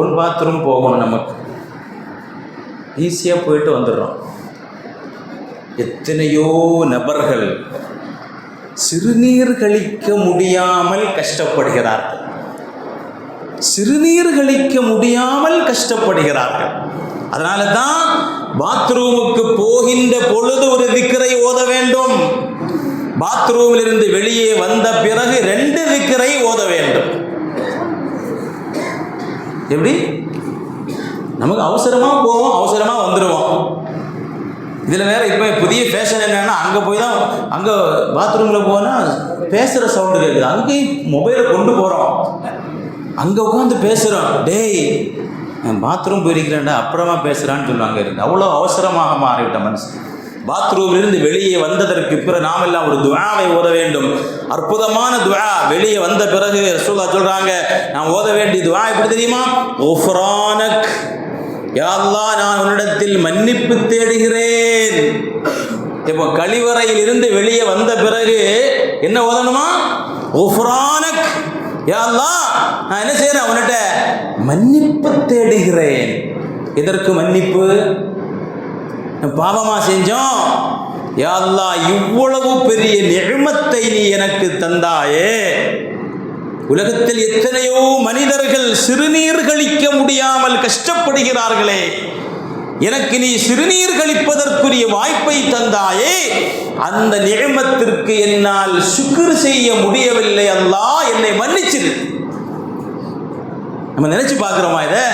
ஒன் பாத்ரூம் போகணும், நமக்கு ஈஸியாக போயிட்டு வந்துடுறோம். எத்தனையோ நபர்கள் சிறுநீர் கழிக்க முடியாமல் கஷ்டப்படுகிறார்கள். சிறுநீர் கழிக்க முடியாமல் கஷ்டப்படுகிறார்கள். அதனால தான் பாத்ரூமுக்கு போகின்ற பொழுது ஒரு திக்ரை ஓத வேண்டும். பாத்ரூமில் இருந்து வெளியே வந்த பிறகு 2 திக்ரை ஓத வேண்டும். எப்படி? நமக்கு அவசரமாக போவோம், அவசரமாக வந்துடுவோம். இதில் வேறு இப்போ புதிய ஃபேஷன் என்னென்னா, அங்கே போய் தான், அங்கே பாத்ரூமில் போனால் பேசுகிற சவுண்டு கேட்குது. அங்கேயும் மொபைலை கொண்டு போகிறோம், அங்கே உட்காந்து பேசுகிறோம். டேய், பாத்ரூம் போயிருக்கிறேன்டா, அப்புறமா பேசுகிறான்னு சொல்லுவாங்க. இருக்கு அவ்வளோ அவசரமாக மாறிவிட்ட மனுஷன். பாத்ரூமிலிருந்து வெளியே வந்ததற்கு பிறகு நாம் எல்லாம் ஒரு துஆவை ஓத வேண்டும். அற்புதமான துஆ. வெளியே வந்த பிறகு ரசூலுல்லாஹ் சொல்றாங்க, நான் ஓத வேண்டிய துஆ எப்படி தெரியுமா? குஃப்ரானக், யா அல்லாஹ், நான் உன்னிடத்தில் மன்னிப்பு தேடுகிறேன். இப்போ கழிவறையில் இருந்து வெளியே வந்த பிறகு என்ன ஓதணுமா? குஃப்ரானக், யா அல்லாஹ், நான் என்ன செய்யறேன்? உன்னிட்ட மன்னிப்பு தேடுகிறேன். எதற்கு மன்னிப்பு? பாவமா செஞ்சோம். யா அல்லாஹ், இவ்வளவு பெரிய நிஅமத்தை நீ எனக்கு தந்தாயே. உலகத்தில் எத்தனையோ மனிதர்கள் சிறுநீர் கழிக்க முடியாமல் கஷ்டப்படுகிறார்களே, எனக்கு நீ சிறுநீர் கழிப்பதற்குரிய வாய்ப்பை தந்தாயே. அந்த நிஅமத்திற்கு என்னால் சுக்ர் செய்ய முடியவில்லை. அல்லாஹ், என்னை மன்னிச்சிரு. நம்ம நினைச்சு பார்க்கிறோமா? இதை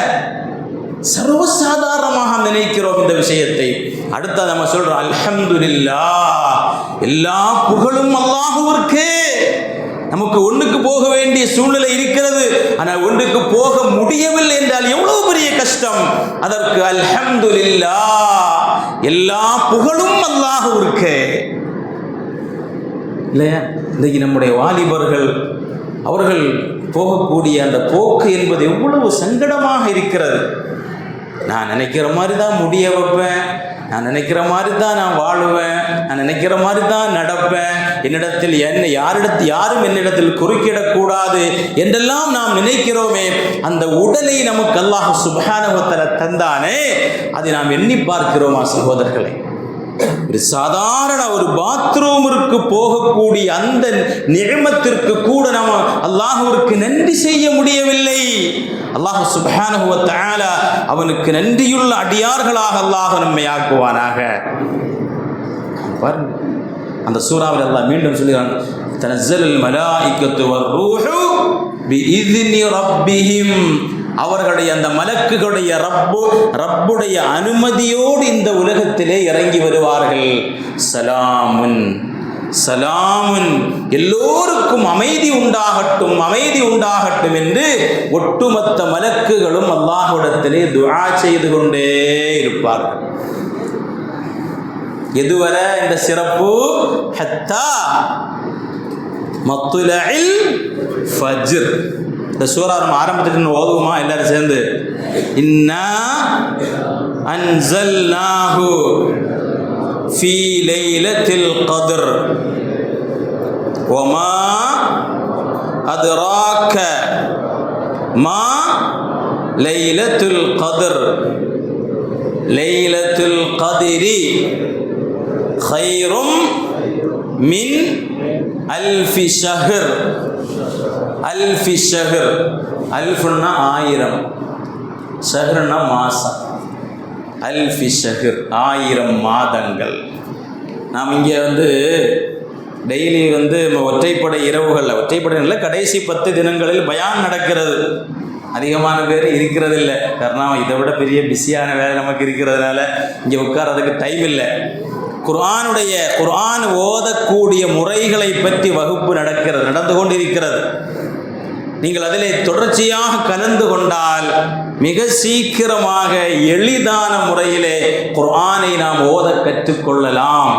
சர்வசாதாரணமாக நினைக்கிறோம் இந்த விஷயத்தை. அடுத்த நம்ம சொல்றோம், அல்ஹம்துலில்லாஹ், எல்லா புகழும் அல்லாஹ்விற்கு. நமக்கு ஒன்றுக்கு போக வேண்டிய சூழ்நிலை இருக்கிறது, ஆனால் ஒன்றுக்கு போக முடியவில்லை என்றால் எவ்வளவு பெரிய கஷ்டம். அதற்கு அல்ஹம்துலில்லாஹ், எல்லா புகழும் அல்லாஹ்விற்கு. இல்லையா? இன்றைக்கு நம்முடைய வாலிபர்கள் அவர்கள் போகக்கூடிய அந்த போக்கு என்பது எவ்வளவு சங்கடமாக இருக்கிறது. நான் நினைக்கிற மாதிரி தான் முடிய வைப்பேன், நான் நினைக்கிற மாதிரி தான் நான் வாழுவேன், நான் நினைக்கிற மாதிரி தான் நடப்பேன், என்னிடத்தில் யாரும் என்னிடத்தில் குறுக்கிடக்கூடாது என்றெல்லாம் நாம் நினைக்கிறோமே, அந்த உடலை நமக்கு அல்லாஹ் சுப்ஹானஹு வ தஆலா தந்தானே, அதை நாம் எண்ணி பார்க்கிறோமா சகோதரர்களே? ஒரு சாதாரண ஒரு பாத்ரூமிற்கு போகக்கூடிய அந்த நிஅமத்திற்கு கூட நாம் அல்லாஹ்விற்கு நன்றி செய்ய முடியவில்லை. அல்லாஹ் சுப்ஹானஹு வ தஆலா அவனுக்கு நன்றியுள்ள அடியார்களாக அல்லாஹ் நம்மை ஆக்குவானாக. பாருங்க, அந்த சூராவில் அல்லாஹ் மீண்டும் சொல்கிறான், தனஸ்ஸலுல் மலாயிகத்து வர்ரூஹு பிஇذن ரப்பிஹிம். அவர்களுடைய அந்த மலக்குகளுடைய ரப்புடைய அனுமதியோடு இந்த உலகத்திலே இறங்கி வருவார்கள். சலாமுன் சலாமுன், எல்லோருக்கும் அமைதி உண்டாகட்டும், அமைதி உண்டாகட்டும் என்று ஒட்டுமொத்த மலக்குகளும் அல்லாஹ்விடத்திலே துஆ செய்து கொண்டே இருப்பார்கள். எதுவரை இந்த சிறப்பு? ஹத்தா மத்லஇல் ஃபஜ்ர். இந்த சூரா நம்ம ஆரம்பத்துக்கு ஓதுவோமா எல்லாரும் சேர்ந்து? இன்னா அன்ஸல்நாஹு ஃபீ லைலத்தில் கத்ர் வமா அத்ராக மா லைலத்துல் கத்ர் லைலத்துல் கத்ரி خيرٌ من ألف شهر. ألف شهر, அல்ஃப்னா 1000, ஷஹ்ர்னா மாசம். அல்ஃபி ஷஹர் 1000 மாதங்கள். நாம் இங்கே டெய்லி ஒற்றைப்படை இரவுகளில், ஒற்றைப்படைகளில் கடைசி 10 தினங்களில் பயான் நடக்கிறது. அதிகமான பேர் இருக்கிறது இல்லை, காரணம் இதை விட பெரிய பிஸியான வேலை நமக்கு இருக்கிறதுனால இங்கே உட்கார்றதுக்கு டைம் இல்லை. குர்ஆன் ஓதக்கூடிய முறைகளை பற்றி வகுப்பு நடந்து கொண்டிருக்கிறது. நீங்கள் அதிலே தொடர்ச்சியாக கலந்து கொண்டால் மிக சீக்கிரமாக எளிதான முறையிலே குர்ஆனை நாம் ஓத கற்றுக்கொள்ளலாம்.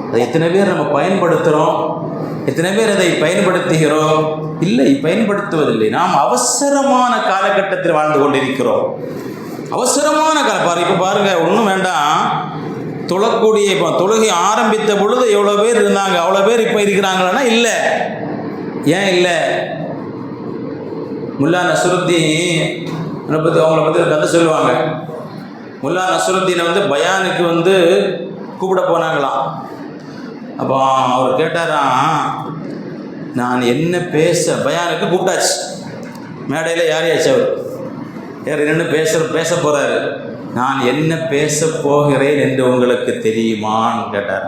அதை எத்தனை பேர் நம்ம பயன்படுத்துகிறோம்? எத்தனை பேர் அதை பயன்படுத்துகிறோம்? இல்லை, பயன்படுத்துவதில்லை. நாம் அவசரமான காலகட்டத்தில் வாழ்ந்து கொண்டிருக்கிறோம். அவசரமான இப்போ பாருங்கள், ஒன்றும் வேண்டாம், இப்போ தொழுகை ஆரம்பித்த பொழுது எவ்வளோ பேர் இருந்தாங்க, அவ்வளோ பேர் இப்போ இருக்கிறாங்களா? இல்லை. ஏன் இல்லை? முல்லா நஸ்ருத்தீன் அவங்கள பற்றி ஒரு கதை சொல்லுவாங்க. முல்லா நஸ்ருத்தீனை பயானுக்கு கூப்பிட போனாங்களாம். அப்போ அவர் கேட்டாராம், நான் என்ன பயானுக்கு கூப்பிட்டாச்சு. மேடையில் யாரையாச்சு அவர் என்னென்னு பேச போகிறாரு. நான் என்ன பேச போகிறேன் என்று உங்களுக்கு தெரியுமான்னு கேட்டார்.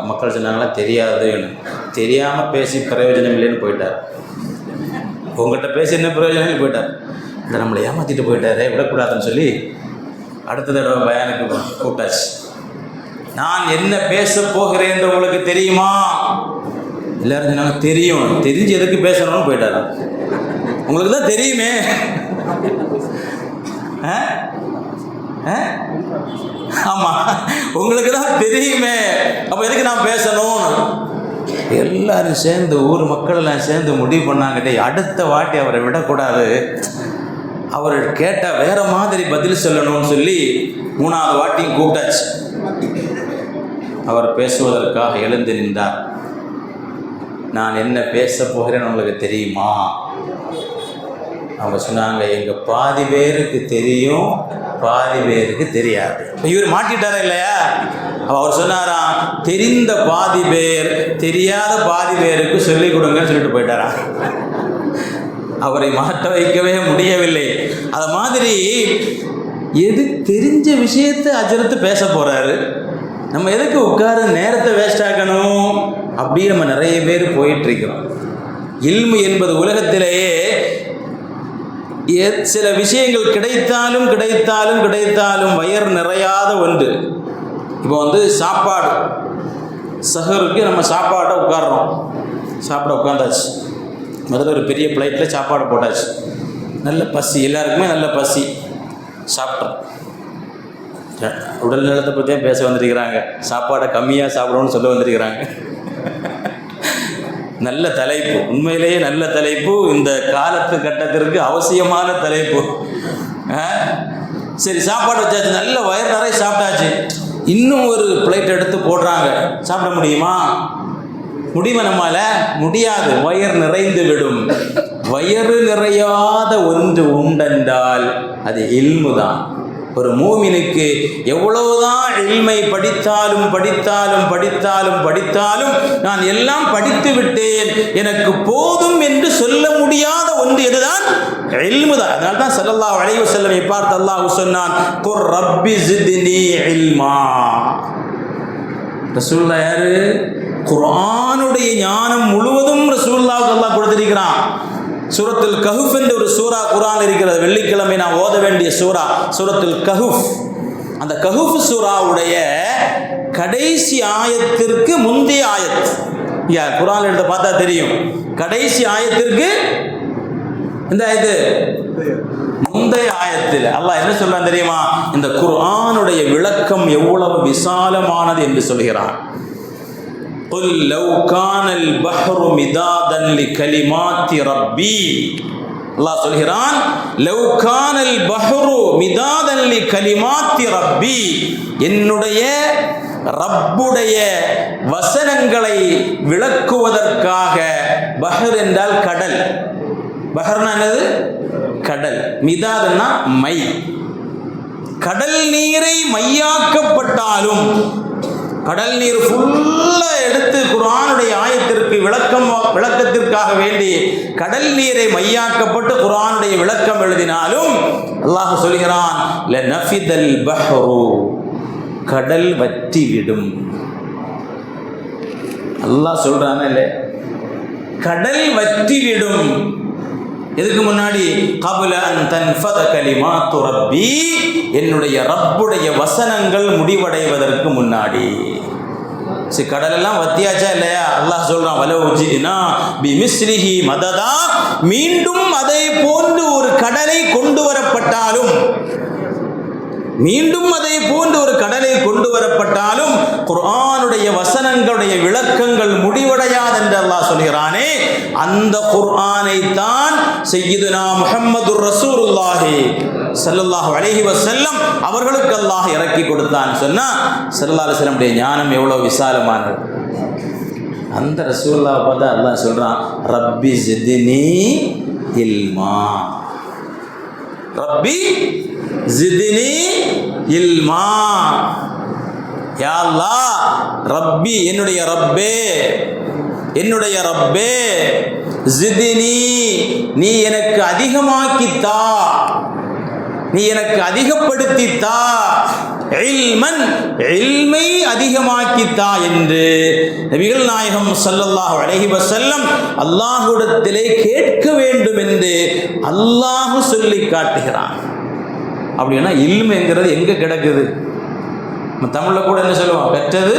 மக்கள் சொன்னாங்களா, தெரியாது. தெரியாமல் பேசி பிரயோஜனம் இல்லைன்னு போயிட்டார். உங்கள்கிட்ட பேசி என்ன பிரயோஜனம் போயிட்டார். இல்லை, நம்மளை ஏமாற்றிட்டு போயிட்டாரே, விடக்கூடாதுன்னு சொல்லி அடுத்த தடவை பயானுக்கு கூப்பிட்டாச்சு. நான் என்ன பேச போகிறேன் என்று உங்களுக்கு தெரியுமா? எல்லாரும் சொன்னாங்க தெரியும். தெரிஞ்சு எதுக்கு பேசணும்னு போயிட்டாரா? உங்களுக்கு தான் தெரியுமே. ஆமாம், உங்களுக்கு தான் தெரியுமே, அப்போ எதுக்கு நான் பேசணும்? எல்லாரும் சேர்ந்து, ஊர் மக்கள் எல்லாம் சேர்ந்து முடிவு பண்ணாங்கிட்டே, அடுத்த வாட்டி அவரை விடக்கூடாது, அவர் கேட்டால் வேற மாதிரி பதில் சொல்லணும்னு சொல்லி 3வது வாட்டியும் கூப்பிட்டாச்சு. அவர் பேசுவதற்காக எழுந்து நின்றார். நான் என்ன பேச போகிறேன்னு உங்களுக்கு தெரியுமா? அவங்க சொன்னாங்க, எங்கள் பாதி பேருக்கு தெரியும், பாதி பேருக்கு தெரியாது. இவர் மாட்டிட்டாரா இல்லையா? அவர் சொன்னாராம், தெரிந்த பாதி பேர் தெரியாத பாதி பேருக்கு சொல்லிக் கொடுங்கன்னு சொல்லிட்டு போயிட்டாரா. அவரை மாற்ற வைக்கவே முடியவில்லை. அது மாதிரி எது தெரிஞ்ச விஷயத்தை அஜரத்து பேச போகிறாரு, நம்ம எதுக்கு உட்கார நேரத்தை வேஸ்ட் ஆக்கணும்? அப்படியே நம்ம நிறைய பேர் போயிட்டுருக்கிறோம். இல்மு என்பது உலகத்திலேயே சில விஷயங்கள் கிடைத்தாலும் வயர் நிறையாத ஒன்று. இப்போ சாப்பாடு, சஹருக்கு நம்ம சாப்பாட்டை உட்கார்றோம், சாப்பிட உட்காந்தாச்சு. முதல்ல ஒரு பெரிய பிளேட்டில் சாப்பாடு போட்டாச்சு. நல்ல பசி, எல்லாருக்குமே நல்ல பசி. சாப்பிட்டோம். உடல் நலத்தை பற்றியே பேச வந்திருக்கிறாங்க, சாப்பாடை கம்மியாக சாப்பிடணும்னு சொல்ல வந்திருக்கிறாங்க. நல்ல தலைப்பு, உண்மையிலேயே நல்ல தலைப்பு, இந்த காலத்து கட்டத்திற்கு அவசியமான தலைப்பு. சரி, சாப்பாடு வச்சாச்சு, நல்ல வயிறு நிறைய சாப்பிட்டாச்சு. இன்னும் ஒரு பிளேட் எடுத்து போடுறாங்க. சாப்பிட முடியுமா? முடியுமா? நம்மால முடியாது. வயிறு நிறைந்து விடும். வயிறு நிறையாத ஒன்று உண்டென்றால் அது இல்மு தான். ஒரு மூமினுக்கு எவ்வளவுதான் இல்மை படித்தாலும் படித்தாலும் படித்தாலும் படித்தாலும் நான் எல்லாம் படித்து விட்டேன், எனக்கு போதும் என்று சொல்ல முடியாத ஒன்று எதுதான்? இல்மு தான். அதனால தான் ஸல்லல்லாஹு அலைஹி வஸல்லம் பார்த்து அல்லாஹ் சொன்னான், குர் ரப்பி ஜித்னி இல்மா. ரசூலுல்லாஹ் யாரு? குர்ஆனுடைய ஞானம் முழுவதும் ரசூலுல்லாஹ்வுக்கு அல்லாஹ் கொடுத்திருக்கிறான். சூரத்துல் கஹுஃப் என்ற ஒரு சூரா குர்ஆன் இருக்கிறது. வெள்ளிக்கிழமை நான் ஓத வேண்டிய சூரா சூரத்துல் கஹுஃப். அந்த கஹுஃப் சூராவுடைய கடைசி ஆயத்திற்கு முந்தைய ஆயத், குர்ஆன் எடுத்து பார்த்தா தெரியும். கடைசி ஆயத்திற்கு இந்த ஆயத்து முந்தைய ஆயத்தில் அல்லாஹ் என்ன சொல்றான் தெரியுமா? இந்த குர்ஆனுடைய விளக்கம் எவ்வளவு விசாலமானது என்று சொல்கிறான். قل لو كان البحر مدادا لكلمات ربي. அல்லாஹ் சொல்கிறான், لو كان البحر مدادا لكلمات ربي. என்னுடைய ரப்புடைய வசனங்களை விளக்குவதற்காக. பஹர் என்றால் கடல். பஹர்னா என்னது? கடல். மிதாதுன்னா மை. கடல் நீரை மையாக்கப்பட்டாலும், கடல் நீர் ஃபுல்லா எடுத்து குர்ஆனுடைய ஆயத்திற்கு விளக்கத்திற்காக வேண்டி கடல் நீரை மையாக்கப்பட்டு குர்ஆனுடைய விளக்கம் எழுதினாலும் அல்லாஹ் சொல்கிறான், லனஃபிதல் பஹ்ரு, கடல் வற்றிவிடும். அல்லாஹ் சொல்றானே இல்லை, கடல் வற்றிவிடும். எதுக்கு முன்னாடி? கபுல அன் தன்ஃபத கலிமாத்து ரப்பி, என்னுடைய ரப்புடைய வசனங்கள் முடிவடைவதற்கு முன்னாடி. சரி, கடலெல்லாம் வத்தியாச்சா இல்லையா? அல்லாஹ் சொல்றான், வலவ் ஜினா பிமிஸ்லிஹி மததா, மீண்டும் அதை போன்று ஒரு கடலை கொண்டு வரப்பட்டாலும், மீண்டும் அதை போன்று ஒரு கடலை கொண்டு வரப்பட்டாலும் குர்ஆனுடைய வசனங்களுடைய விளக்கங்கள் முடிவடையாது என்று அல்லாஹ் சொல்கிறானே, அந்த குர்ஆனை தான் சய்யிதுனா முஹம்மதுர் ரசூலுல்லாஹி ஸல்லல்லாஹு அலைஹி வஸல்லம் அவர்களுக்கு அல்லாஹ் இறக்கி கொடுத்தான். சொன்னா ஸல்லல்லாஹு அலைஹி வஸல்லம் உடைய ஞானம் எவ்வளவு விசாலமானது. அந்த ரசூலுல்லாஹ் பார்த்தா அல்லாஹ் சொல்றான், ரப்பி ஜித்னி இல்மா, ரப்பி ஜித்னி இல்மா. யா அல்லாஹ், ரப்பி என்னுடைய ரப்பே, என்னுடைய ரப்பே, ஜித்னி நீ எனக்கு அதிகமாக்கித்தா, நீ எனக்கு அதிகப்படுத்தித்தா, இல்மன் இல்மை அதிகமாக்கித்தா என்று நபிகள் நாயகம் ஸல்லல்லாஹு அலைஹி வஸல்லம் அல்லாஹ்விடத்திலே கேட்க வேண்டும் என்று அல்லாஹ் சொல்லி காட்டுகிறான். அப்படின்னா இல்முங்கிறது எங்க கிடக்குது? நம்ம தமிழ்ல கூட என்ன சொல்லுவோம்? பெற்றது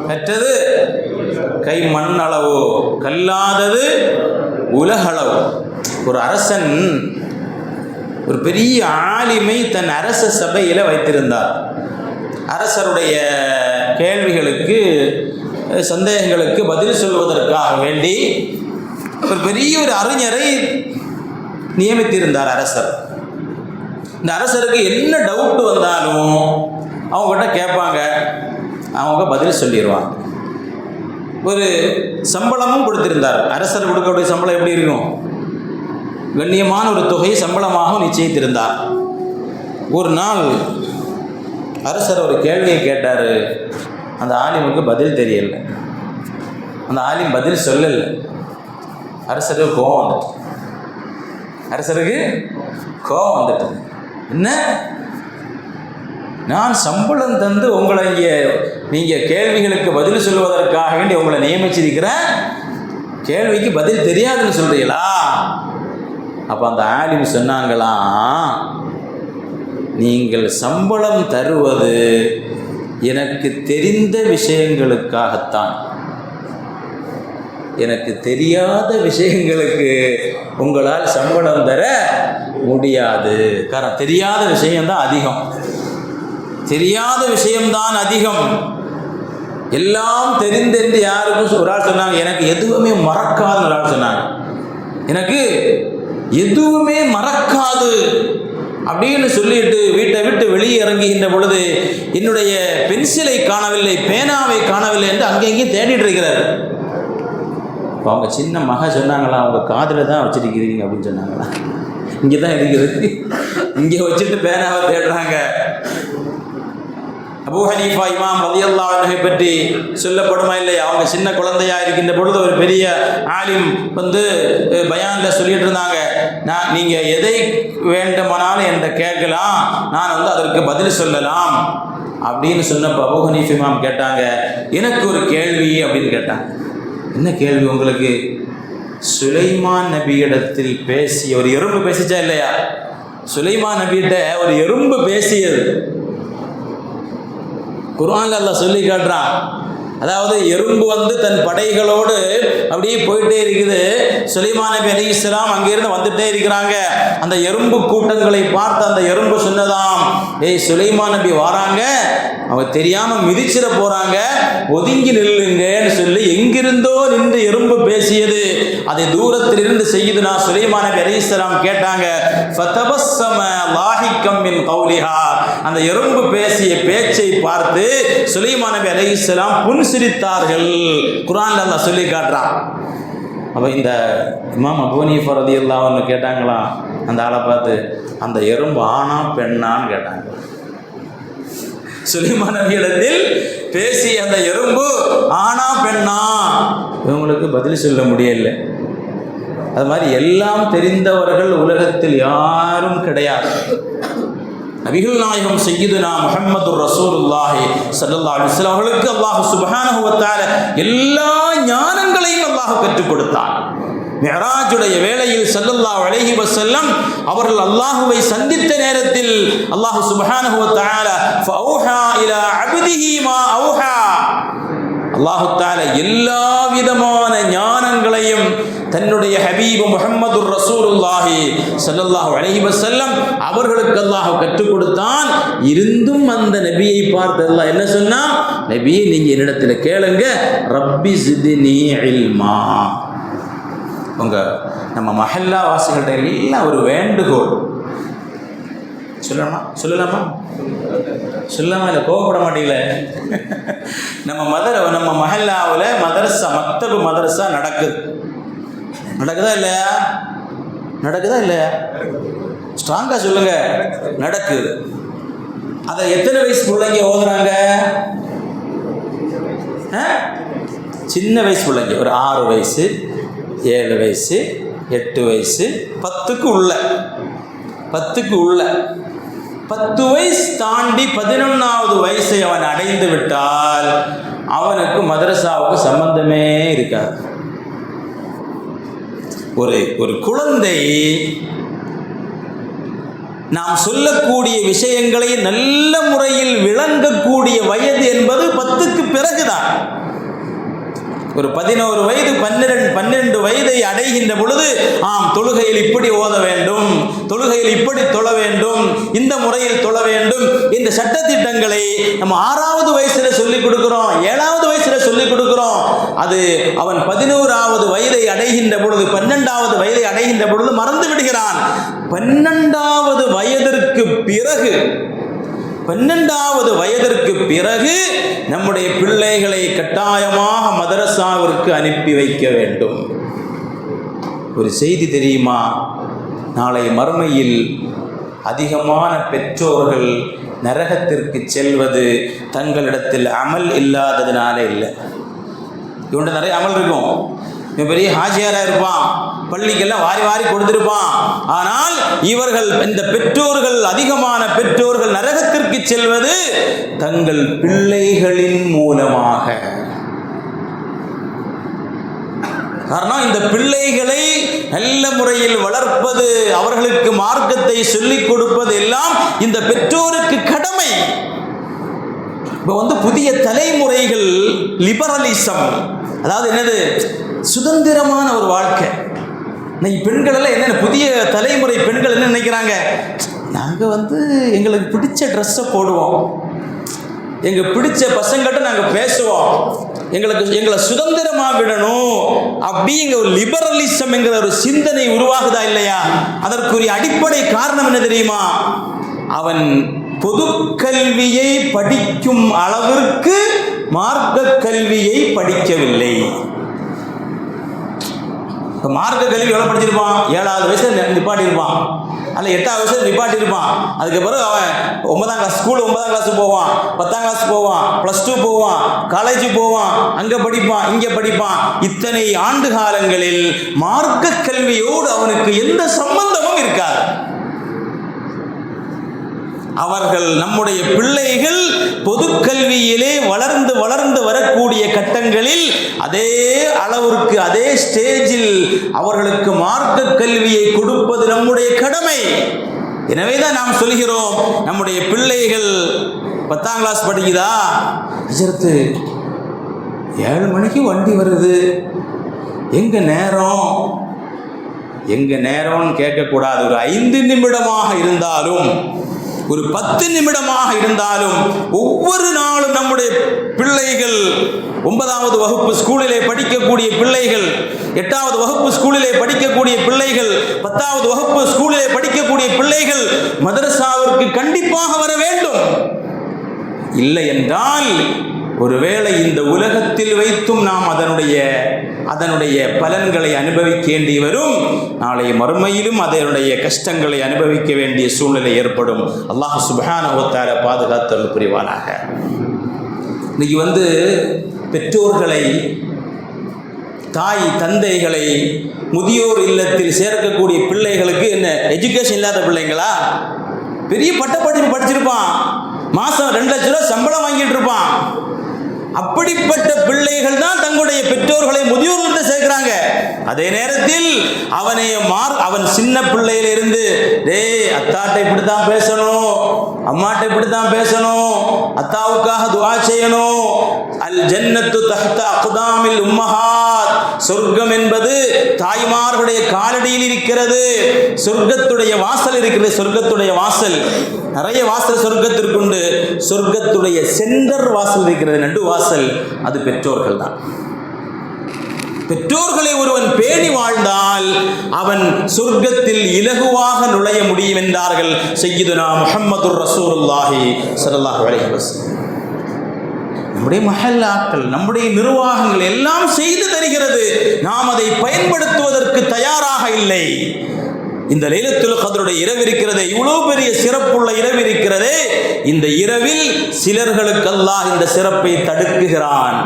பெற்றது கை மண் அளவு, கல்லாதது உலகளவு. ஒரு அரசன் ஒரு பெரிய ஆலிமை தன் அரச சபையில் வைத்திருந்தார். அரசருடைய கேள்விகளுக்கு சந்தேகங்களுக்கு பதில் சொல்வதற்காக வேண்டி ஒரு பெரிய ஒரு அறிஞரை நியமித்திருந்தார் அரசர். இந்த அரசருக்கு என்ன டவுட் வந்தாலும் அவங்ககிட்ட கேட்பாங்க, அவங்க பதில் சொல்லிடுவாங்க. ஒரு சம்பளமும் கொடுத்திருந்தார். அரசர் கொடுக்கக்கூடிய சம்பளம் எப்படி இருக்கும்? கண்ணியமான ஒரு தொகை சம்பளமாக நிச்சயித்திருந்தார். ஒரு நாள் அரசர் ஒரு கேள்வியை கேட்டார். அந்த ஆலிமுக்கு பதில் தெரியல. அந்த ஆலிம் பதில் சொல்லலை. அரசருக்கு கோபம் வந்துட்டு. அரசருக்கு கோபம் வந்துட்டு, என்ன, நான் சம்பளம் தந்து உங்களை இங்கே நீங்கள் கேள்விகளுக்கு பதில் சொல்வதற்காக வேண்டி உங்களை நியமிச்சிருக்கிறேன், கேள்விக்கு பதில் தெரியாதுன்னு சொல்கிறீங்களா? அப்போ அந்த ஆலிம் சொன்னாங்களாம், நீங்கள் சம்பளம் தருவது எனக்கு தெரிந்த விஷயங்களுக்காகத்தான், எனக்கு தெரியாத விஷயங்களுக்கு உங்களால் சம்பளம் தர முடியாது. காரணம், தெரியாத விஷயம்தான் அதிகம், தெரியாத விஷயம்தான் அதிகம். எல்லாம் தெரிந்தென்று யாருக்கும் ஒரு ஆள் சொன்னாங்க, எனக்கு எதுவுமே மறக்காதுன்னு ஒரு ஆள் சொன்னாங்க. எனக்கு எதுவுமே மறக்காது அப்படின்னு சொல்லிட்டு வீட்டை விட்டு வெளியே இறங்குகின்ற பொழுது என்னுடைய பென்சிலை காணவில்லை, பேனாவை காணவில்லை என்று அங்கேயும் தேடிட்டு இருக்கிறார். இப்போ அவங்க சின்ன மக சொன்னாங்களா, அவங்க காதில் தான் வச்சுருக்கிறீங்க அப்படின்னு சொன்னாங்களா, இங்கே தான் இருக்கிறது, இங்கே வச்சுட்டு பேனாவை தேடுறாங்க. அபூ ஹனீஃபா இமாம் ரலியல்லாஹு அன்ஹு பற்றி சொல்லப்படுமா இல்லையா? அவங்க சின்ன குழந்தையாக இருக்கின்ற பொழுது ஒரு பெரிய ஆலிம் வந்து பயானில் சொல்லிட்டு இருந்தாங்க, நீங்கள் எதை வேண்டுமானாலும் என்கிட்ட கேட்கலாம், நான் வந்து அதற்கு பதில் சொல்லலாம் அப்படின்னு சொன்னப்போ அபூ ஹனீஃபா இமாம் கேட்டாங்க, எனக்கு ஒரு கேள்வி அப்படின்னு கேட்டாங்க. என்ன கேள்வி உங்களுக்கு? சுலைமான் நபியிடத்தில் பேசிய ஒரு எறும்பு பேசிச்சா இல்லையா? சுலைமான் நபியிட்ட ஒரு எறும்பு பேசியது குர்ஆன்ல அல்லாஹ் சொல்லி காட்டுறான். அதாவது எறும்பு வந்து தன் படைகளோடு அப்படியே போயிட்டே இருக்குது. சுலைமான் நபி அலைஹிஸ்ஸலாம் அங்கிருந்து வந்துட்டே இருக்கிறாங்க. அந்த எறும்பு கூட்டங்களை பார்த்து அந்த எறும்பு சொன்னதாம், ஏய் சுலைமான் நபி வராங்க, அவங்க தெரியாம மிதிச்சிட போறாங்க, ஒதுங்கி நில்லுங்கன்னு சொல்லி எங்கிருந்தோ நின்று எறும்பு பேசியது. அதை தூரத்திலிருந்து செய்யுதுனா சுலைமான் நபி அலைஹிஸ்ஸலாம் கேட்டாங்க. ஃபதபஸ்ஸம லாஹிகம் மின் கௌலிஹா, அந்த எறும்பு பேசிய பேச்சை பார்த்து சுலைமான் நபி அலைஹிஸ்ஸலாம் புன்சிரித்தார்கள். குர்ஆன்ல அல்லாஹ் சொல்லி காட்டுறான். அப்போ இந்த இமாம் அபூ ஹனீஃபா ரலியல்லாஹு அன்ஹு கேட்டாங்களாம் அந்த ஆளை பார்த்து, அந்த எறும்பு ஆணா பெண்ணான்னு கேட்டாங்க. சுலைமான் நபியிடத்தில் பேசிய அந்த எறும்பு ஆணா பெண்ணா இவங்களுக்கு பதில் சொல்ல முடியல. அது மாதிரி எல்லாம் தெரிந்தவர்கள் உலகத்தில் யாரும் கிடையாது. நபிகள் நாயகம் சய்யிதுனா முஹம்மது ரசூலுல்லாஹி ஸல்லல்லாஹு அலைஹி வஸல்லம் அவர்களுக்கு அல்லாஹ் சுப்ஹானஹு வ தஆலா எல்லா ஞானங்களையும் அல்லாஹ் கற்றுக் கொடுத்தான். மிஅராஜுடைய வேளையில் ஸல்லல்லாஹு அலைஹி வஸல்லம் அவர்கள் அல்லாஹ்வை சந்தித்த நேரத்தில் அல்லாஹ் சுப்ஹானஹு வ தஆலா ஃபௌஹா இலா அப்திஹி மா அவுஹா, அல்லாஹ் தஆலா எல்லா விதமான ஞானங்களையும் தன்னுடைய ஹபீபு முஹம்மது ரசூலுல்லாஹி ஸல்லல்லாஹு அலைஹி வஸல்லம் அவர்களுக்கு அல்லாஹ் கற்றுக் கொடுத்தான். இருந்தும் அந்த நபியை பார்த்து அல்லாஹ் என்ன சொன்னா, நபியே நீங்க என்னிடத்தில் கேளுங்க, ரப்பி ஸித்னி இல்மா. உங்க நம்ம மஹல்லா வாசிகள்கிட்ட எல்லாம் ஒரு வேண்டுகோள் சொல்லலாமா சொல்லாமா இல்லை கோவப்பட மாட்டீங்களே? நம்ம மஹல்லாவில் மதரசா மக்தபு மதரசா நடக்குதா இல்லையா? ஸ்ட்ராங்கா சொல்லுங்க, நடக்குது. அதை எத்தனை வயசு பிள்ளைங்க ஓதுறாங்க? சின்ன வயசு பிள்ளைங்க, ஒரு 6 வயசு 7 வயசு 8 வயசு 10க்கு உள்ள 10 வயசு தாண்டி 11வது வயசை அவன் அடைந்து விட்டால் அவனுக்கு மதரசாவுக்கு சம்பந்தமே இருக்காது. ஒரு குழந்தை நாம் சொல்லக்கூடிய விஷயங்களை நல்ல முறையில் விளங்கக்கூடிய வயது என்பது 10க்கு பிறகுதான். ஒரு 11 வயது 12 வயதை அடைகின்ற பொழுது தொழுகையில் இப்படி ஓத வேண்டும், தொழுகையில் இப்படி தொழ வேண்டும், இந்த முறையில் தொழ வேண்டும், இந்த சட்டத்திட்டங்களை நம்ம 6வது வயசுல சொல்லிக் கொடுக்கிறோம், 7வது வயசுல சொல்லிக் கொடுக்கிறோம். அது அவன் 11வது வயதை அடைகின்ற பொழுது 12வது வயதை அடைகின்ற பொழுது மறந்து விடுகிறான். 12வது வயதிற்கு பிறகு நம்முடைய பிள்ளைகளை கட்டாயமாக மதரசாவிற்கு அனுப்பி வைக்க வேண்டும். ஒரு செய்தி தெரியுமா? நாளை மறுமையில் அதிகமான பெற்றோர்கள் நரகத்திற்கு செல்வது தங்களிடத்தில் அமல் இல்லாததுனாலே இல்லை. இவன்கிட்ட நிறைய அமல் இருக்கும், இவன் பெரிய ஹாஜியாராக இருப்பான், பள்ளிக்கெல்லாம் வாரி கொடுத்திருப்பான். ஆனால் இவர்கள், இந்த பெற்றோர்கள், அதிகமான பெற்றோர்கள் நரகத்திற்கு செல்வது தங்கள் பிள்ளைகளின் மூலமாக. காரணம், இந்த பிள்ளைகளை நல்ல முறையில் வளர்ப்பது, அவர்களுக்கு மார்க்கத்தை சொல்லிக் கொடுப்பது எல்லாம் இந்த பெற்றோருக்கு கடமை. இப்போ புதிய தலைமுறைகள் லிபரலிசம், அதாவது என்னது, சுதந்திரமான ஒரு வாழ்க்கை. இன்னைக்கு பெண்கள் எல்லாம் என்ன, புதிய தலைமுறை பெண்கள் என்ன நினைக்கிறாங்க, நாங்கள் எங்களுக்கு பிடிச்ச ட்ரெஸ்ஸை போடுவோம், எங்கள் பிடிச்ச பசங்கள்கிட்ட நாங்கள் பேசுவோம், எங்களை சுதந்திரமா விடணும் அப்படிங்கிற ஒரு லிபரலிசம் என்கிற ஒரு சிந்தனை உருவாகுதா இல்லையா? அதற்குரிய அடிப்படை காரணம் என்ன தெரியுமா? அவன் பொது கல்வியை படிக்கும் அளவிற்கு மார்க்க கல்வியை படிக்கவில்லை. மார்க்க கல்வி எவ்வளோ படிச்சிருப்பான்? 7வது வயசுல நிப்பாட்டியிருப்பான், அல்ல 8வது வயசுல நிப்பாட்டியிருப்பான். அதுக்கு பிறகு அவன் 9ஆம் கிளாஸ் ஸ்கூல் 9ஆம் கிளாஸ் போவான், 10ஆம் கிளாஸ் போவான், +2 போவான், காலேஜ் போவான், அங்கே படிப்பான், இங்கே படிப்பான். இத்தனை ஆண்டு காலங்களில் மார்க்க கல்வியோடு அவனுக்கு எந்த சம்பந்தமும் இருக்காது. அவர்கள் நம்முடைய பிள்ளைகள் பொது கல்வியிலே வளர்ந்து வளர்ந்து வரக்கூடிய கட்டங்களில் அதே அளவிற்கு அதே ஸ்டேஜில் அவர்களுக்கு மார்க்க கல்வியை கொடுப்பது நம்முடைய கடமை. எனவேதான் நாம் சொல்கிறோம், நம்முடைய பிள்ளைகள் 10ஆம் கிளாஸ் படிக்குதா, 7 மணிக்கு வண்டி வருது, எங்க நேரம்னு கேட்கக்கூடாது. ஒரு 5 நிமிடமாக இருந்தாலும், ஒரு 10 நிமிடமாக இருந்தாலும், ஒவ்வொரு நாளும் நம்முடைய பிள்ளைகள் 9வது வகுப்பு ஸ்கூலிலே படிக்கக்கூடிய பிள்ளைகள், 8வது வகுப்பு ஸ்கூலிலே படிக்கக்கூடிய பிள்ளைகள், 10வது வகுப்பு ஸ்கூலிலே படிக்கக்கூடிய பிள்ளைகள் மதரசாவிற்கு கண்டிப்பாக வர வேண்டும். இல்லை என்றால் ஒருவேளை இந்த உலகத்தில் வைத்தும் நாம் அதனுடைய பலன்களை அனுபவிக்க வேண்டி வரும். நாளை மறுமையிலும் அதனுடைய கஷ்டங்களை அனுபவிக்க வேண்டிய சூழ்நிலை ஏற்படும். அல்லாஹ் சுப்ஹானஹு வ தஆலா பாதுகாத்தல் புரிவானாக. இன்னைக்கு பெற்றோர்களை, தாய் தந்தைகளை முதியோர் இல்லத்தில் சேர்க்கக்கூடிய பிள்ளைகளுக்கு என்ன எஜுகேஷன் இல்லாத பிள்ளைங்களா? பெரிய பட்டப்படிப்பு படிச்சிருப்பான், மாதம் 2 லட்ச ரூபா சம்பளம் வாங்கிட்டு இருப்பான். அப்படிப்பட்ட பிள்ளைகள் தான் தங்களுடைய பெற்றோர்களை முதியோர்கள் சேர்க்கிறாங்க. அதே நேரத்தில் அவன் சின்ன பிள்ளையிலிருந்து அத்தாட்டை இப்படித்தான் பேசணும், அம்மாட்டை இப்படித்தான் பேசணும், அத்தாவுக்காக துஆ செய்யணும், அல் ஜன்னத்து தஹ்த அக்தாமில் உம்மஹாத், சொர்க்கம் என்பது தாய்மார்களுடைய காலடியில் இருக்கிறது, சொர்க்கத்துடைய வாசல் இருக்கிறது. சொர்க்கத்துடைய வாசல் நிறைய வாசல் சொர்க்கத்திற்குண்டு. சொர்க்கத்துடைய சென்டர் வாசல் இருக்கிறது, நடு வாசல், அது பெற்றோர்கள் தான். பெற்றோர்களை ஒருவன் பேணி வாழ்ந்தால் அவன் சொர்க்கத்தில் இலகுவாக நுழைய முடியும் என்றார்கள் சய்யிதுனா முஹம்மதுர் ரசூலுல்லாஹி ஸல்லல்லாஹு அலைஹி வஸல்லம். நம்முடைய மஹல்லாக்கள், நம்முடைய நிர்வாகங்கள் எல்லாம் செய்து தருகிறது, நாம் அதை பயன்படுத்துவதற்கு தயாராக இல்லை. இந்த லைலத்துல் கத்ருடைய இரவு இருக்கிறதே, இவ்வளவு பெரிய சிறப்புள்ள இரவு இருக்கிறதே, இந்த இரவில் சிலர்களுக்கு அல்லாஹ் இந்த சிறப்பை தடுக்குகிறான்.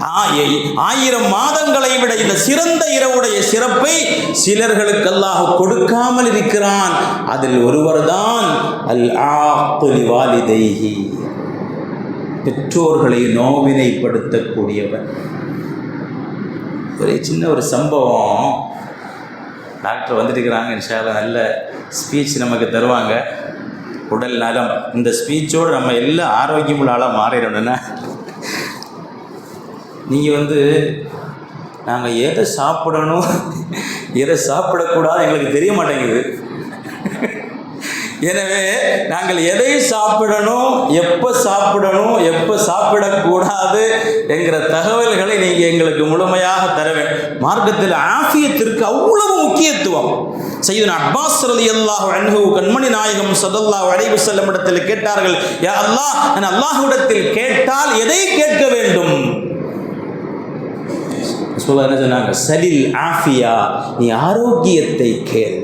1000 மாதங்களை விட இந்த சிறந்த இரவுடைய சிறப்பை சிலர்களுக்கு அல்லாஹ் கொடுக்காமல் இருக்கிறான். அதில் ஒருவர்தான் அல் ஆக்குலி வாலிதைஹி, பெற்றோர்களை நோவினைப்படுத்தக்கூடியவர். ஒரு சின்ன ஒரு சம்பவம், டாக்டர் வந்துட்டுருக்கிறாங்க, இன்ஷா அல்லாஹ் நல்ல ஸ்பீச் நமக்கு தருவாங்க, உடல் நலம். இந்த ஸ்பீச்சோடு நம்ம எல்லாம் ஆரோக்கியமுள்ள ஆளாக மாறிடணும்னா, நீங்கள் நாங்கள் எதை சாப்பிடணும் எதை சாப்பிடக்கூடாது எங்களுக்கு தெரிய மாட்டேங்குது. எனவே நாங்கள் எதை சாப்பிடணும், எப்போ சாப்பிடக்கூடாது என்கிற தகவல்களை நீங்கள் எங்களுக்கு முழுமையாக தர வேண்டும். மார்க்கத்தில் ஆஃபியத்திற்கு அவ்வளவு முக்கியத்துவம். சய்யிதுனா அப்பாஸ் ரலியல்லாஹு அன்ஹு கண்மணி நாயகம் ஸல்லல்லாஹு அலைஹி வஸல்லம் இடத்தில் கேட்டார்கள், யா அல்லாஹ், நான் அல்லாஹ்விடத்தில் கேட்டால் எதை கேட்க வேண்டும்? ரசூலுல்லாஹ் என்ன சொன்னாங்க? சலில் ஆஃபியா, நீ ஆரோக்கியத்தை கேள்,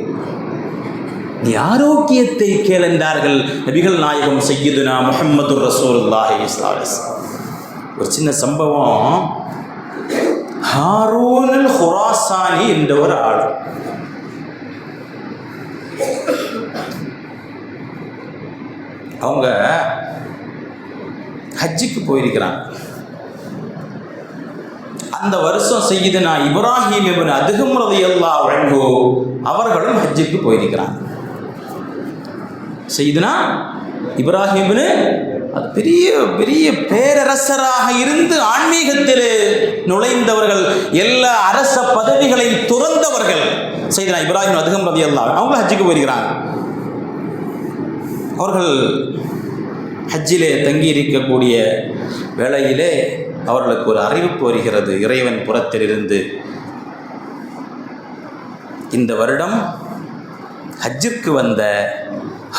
நீ ஆரோக்கியத்தை கேள் என்றார்கள் நபிகள் நாயகம் சய்யிதுனா முஹம்மதுர் ரசூலுல்லாஹி ஸல்லல்லாஹு அலைஹி வஸல்லம். ஒரு சின்ன சம்பவம், ஹாரூன் அல் ஹுராசானி என்ற ஒரு ஆள், அவங்க ஹஜ்ஜுக்கு போயிருக்கிறாங்க. அந்த வருஷம் சய்யிதுனா இப்ராஹிம் இப்னு அதுகம் ரலியல்லாஹு அன்ஹு அவர்களும் ஹஜ்ஜுக்கு போயிருக்கிறாங்க. சய்யிதுனா இப்ராஹிம் பெரிய பெரிய பேரரசராக இருந்து ஆன்மீகத்தில் நுழைந்தவர்கள், எல்லா அரச பதவிகளையும் துறந்தவர்கள். சய்யிதுனா இப்ராஹிம் அதுகம் ரலியல்லாஹு அன்ஹு அவங்க ஹஜ்ஜுக்கு போயிருக்கிறாங்க. அவர்கள் ஹஜ்ஜிலே தங்கி இருக்கக்கூடிய வேளையிலே அவர்களுக்கு ஒரு அறிவிப்பு வருகிறது இறைவன் புறத்திலிருந்து. இந்த வருடம் ஹஜ்ஜிற்கு வந்த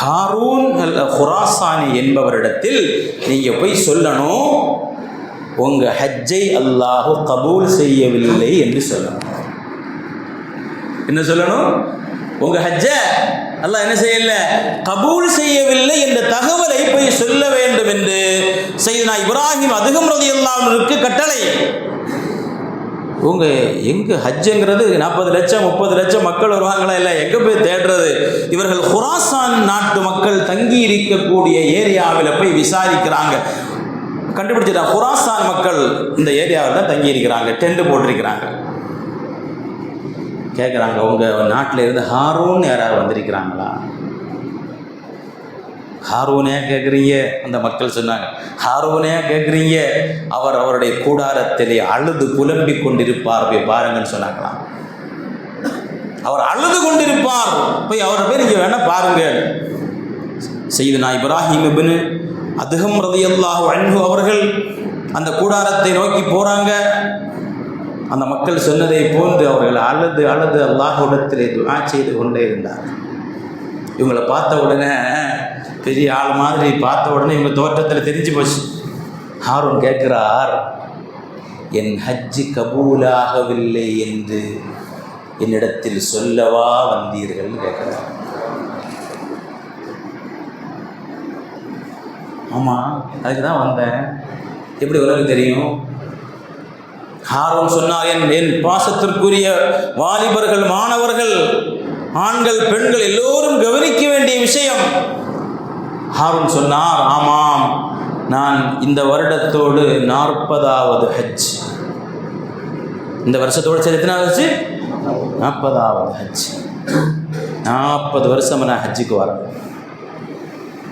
ஹாரூன் அல் குராசானி என்பவரிடத்தில் நீங்கள் போய் சொல்லணும், உங்கள் ஹஜ்ஜை அல்லாஹ் கபூல் செய்யவில்லை என்று சொல்லணும். என்ன சொல்லணும்? உங்கள் ஹஜ்ஜை அல்லாஹ் என்ன செய்யல, கபூல் செய்யவில்லை என்ற தகவலை போய் சொல்ல வேண்டும் என்று சையதுனா இப்ராஹிம் அதுகம் ரலியல்லாஹு அன்ஹுவுக்கு கட்டளை. எங்கே ஹஜ்ஜுங்கிறது 40 லட்சம் 30 லட்சம் மக்கள் வருவாங்களா, இல்லை எங்கே போய் தேடுறது? இவர்கள் குராசான் நாட்டு மக்கள் தங்கி இருக்கக்கூடிய ஏரியாவில் போய் விசாரிக்கிறாங்க. கண்டுபிடிச்சிட்டாங்க, குராசான் மக்கள் இந்த ஏரியாவில் தான் தங்கி இருக்கிறாங்க, டென்ட் போட்டிருக்கிறாங்க. கேட்குறாங்க, உங்கள் நாட்டில் இருந்து ஹாரூன் யாராவது வந்திருக்கிறாங்களா? ஹாரூனே கேட்குறீங்க? அந்த மக்கள் சொன்னாங்க, ஹாரூனே கேட்குறீங்க? அவருடைய கூடாரத்திலே அழுது புலம்பிக் கொண்டிருப்பார், போய் பாருங்கன்னு சொன்னாங்களாம். அவர் அழுது கொண்டிருப்பார், போய் அவரை போய் நீங்கள் வேணால் பாருங்க. சையதுனா இப்ராஹிம் இப்னு அதுகம் ரலியல்லாஹு அன்ஹு அவர்கள் அந்த கூடாரத்தை நோக்கி போகிறாங்க. அந்த மக்கள் சொன்னதை போன்று அவர்கள் அழுது அழுது அல்லாஹ்விடத்திலே துஆ செய்து கொண்டே இருந்தார். இவங்களை பார்த்த உடனே, பெரிய ஆள் மாதிரி பார்த்த உடனே இவங்க தோற்றத்தில் தெரிஞ்சு போச்சு. ஹாரூன் கேட்குறார், என் ஹஜ்ஜு கபூலாகவில்லை என்று என்னிடத்தில் சொல்லவா வந்தீர்கள் கேட்குறார். ஆமாம், அதுக்கு தான் வந்தேன். எப்படி உனக்கு தெரியும்? ஹாரூன் சொன்னார், என் பாசத்திற்குரிய வாலிபர்கள், மாணவர்கள், ஆண்கள், பெண்கள் எல்லோரும் கவனிக்க வேண்டிய விஷயம். ஹாரூன் சொன்னார், ஆமாம், நான் இந்த வருடத்தோடு 40வது ஹஜ். இந்த வருஷத்தோடு சரி எத்தனை ஹஜ்? 40வது ஹஜ். 40 வருஷம் நான் ஹஜ்ஜுக்கு வரேன்.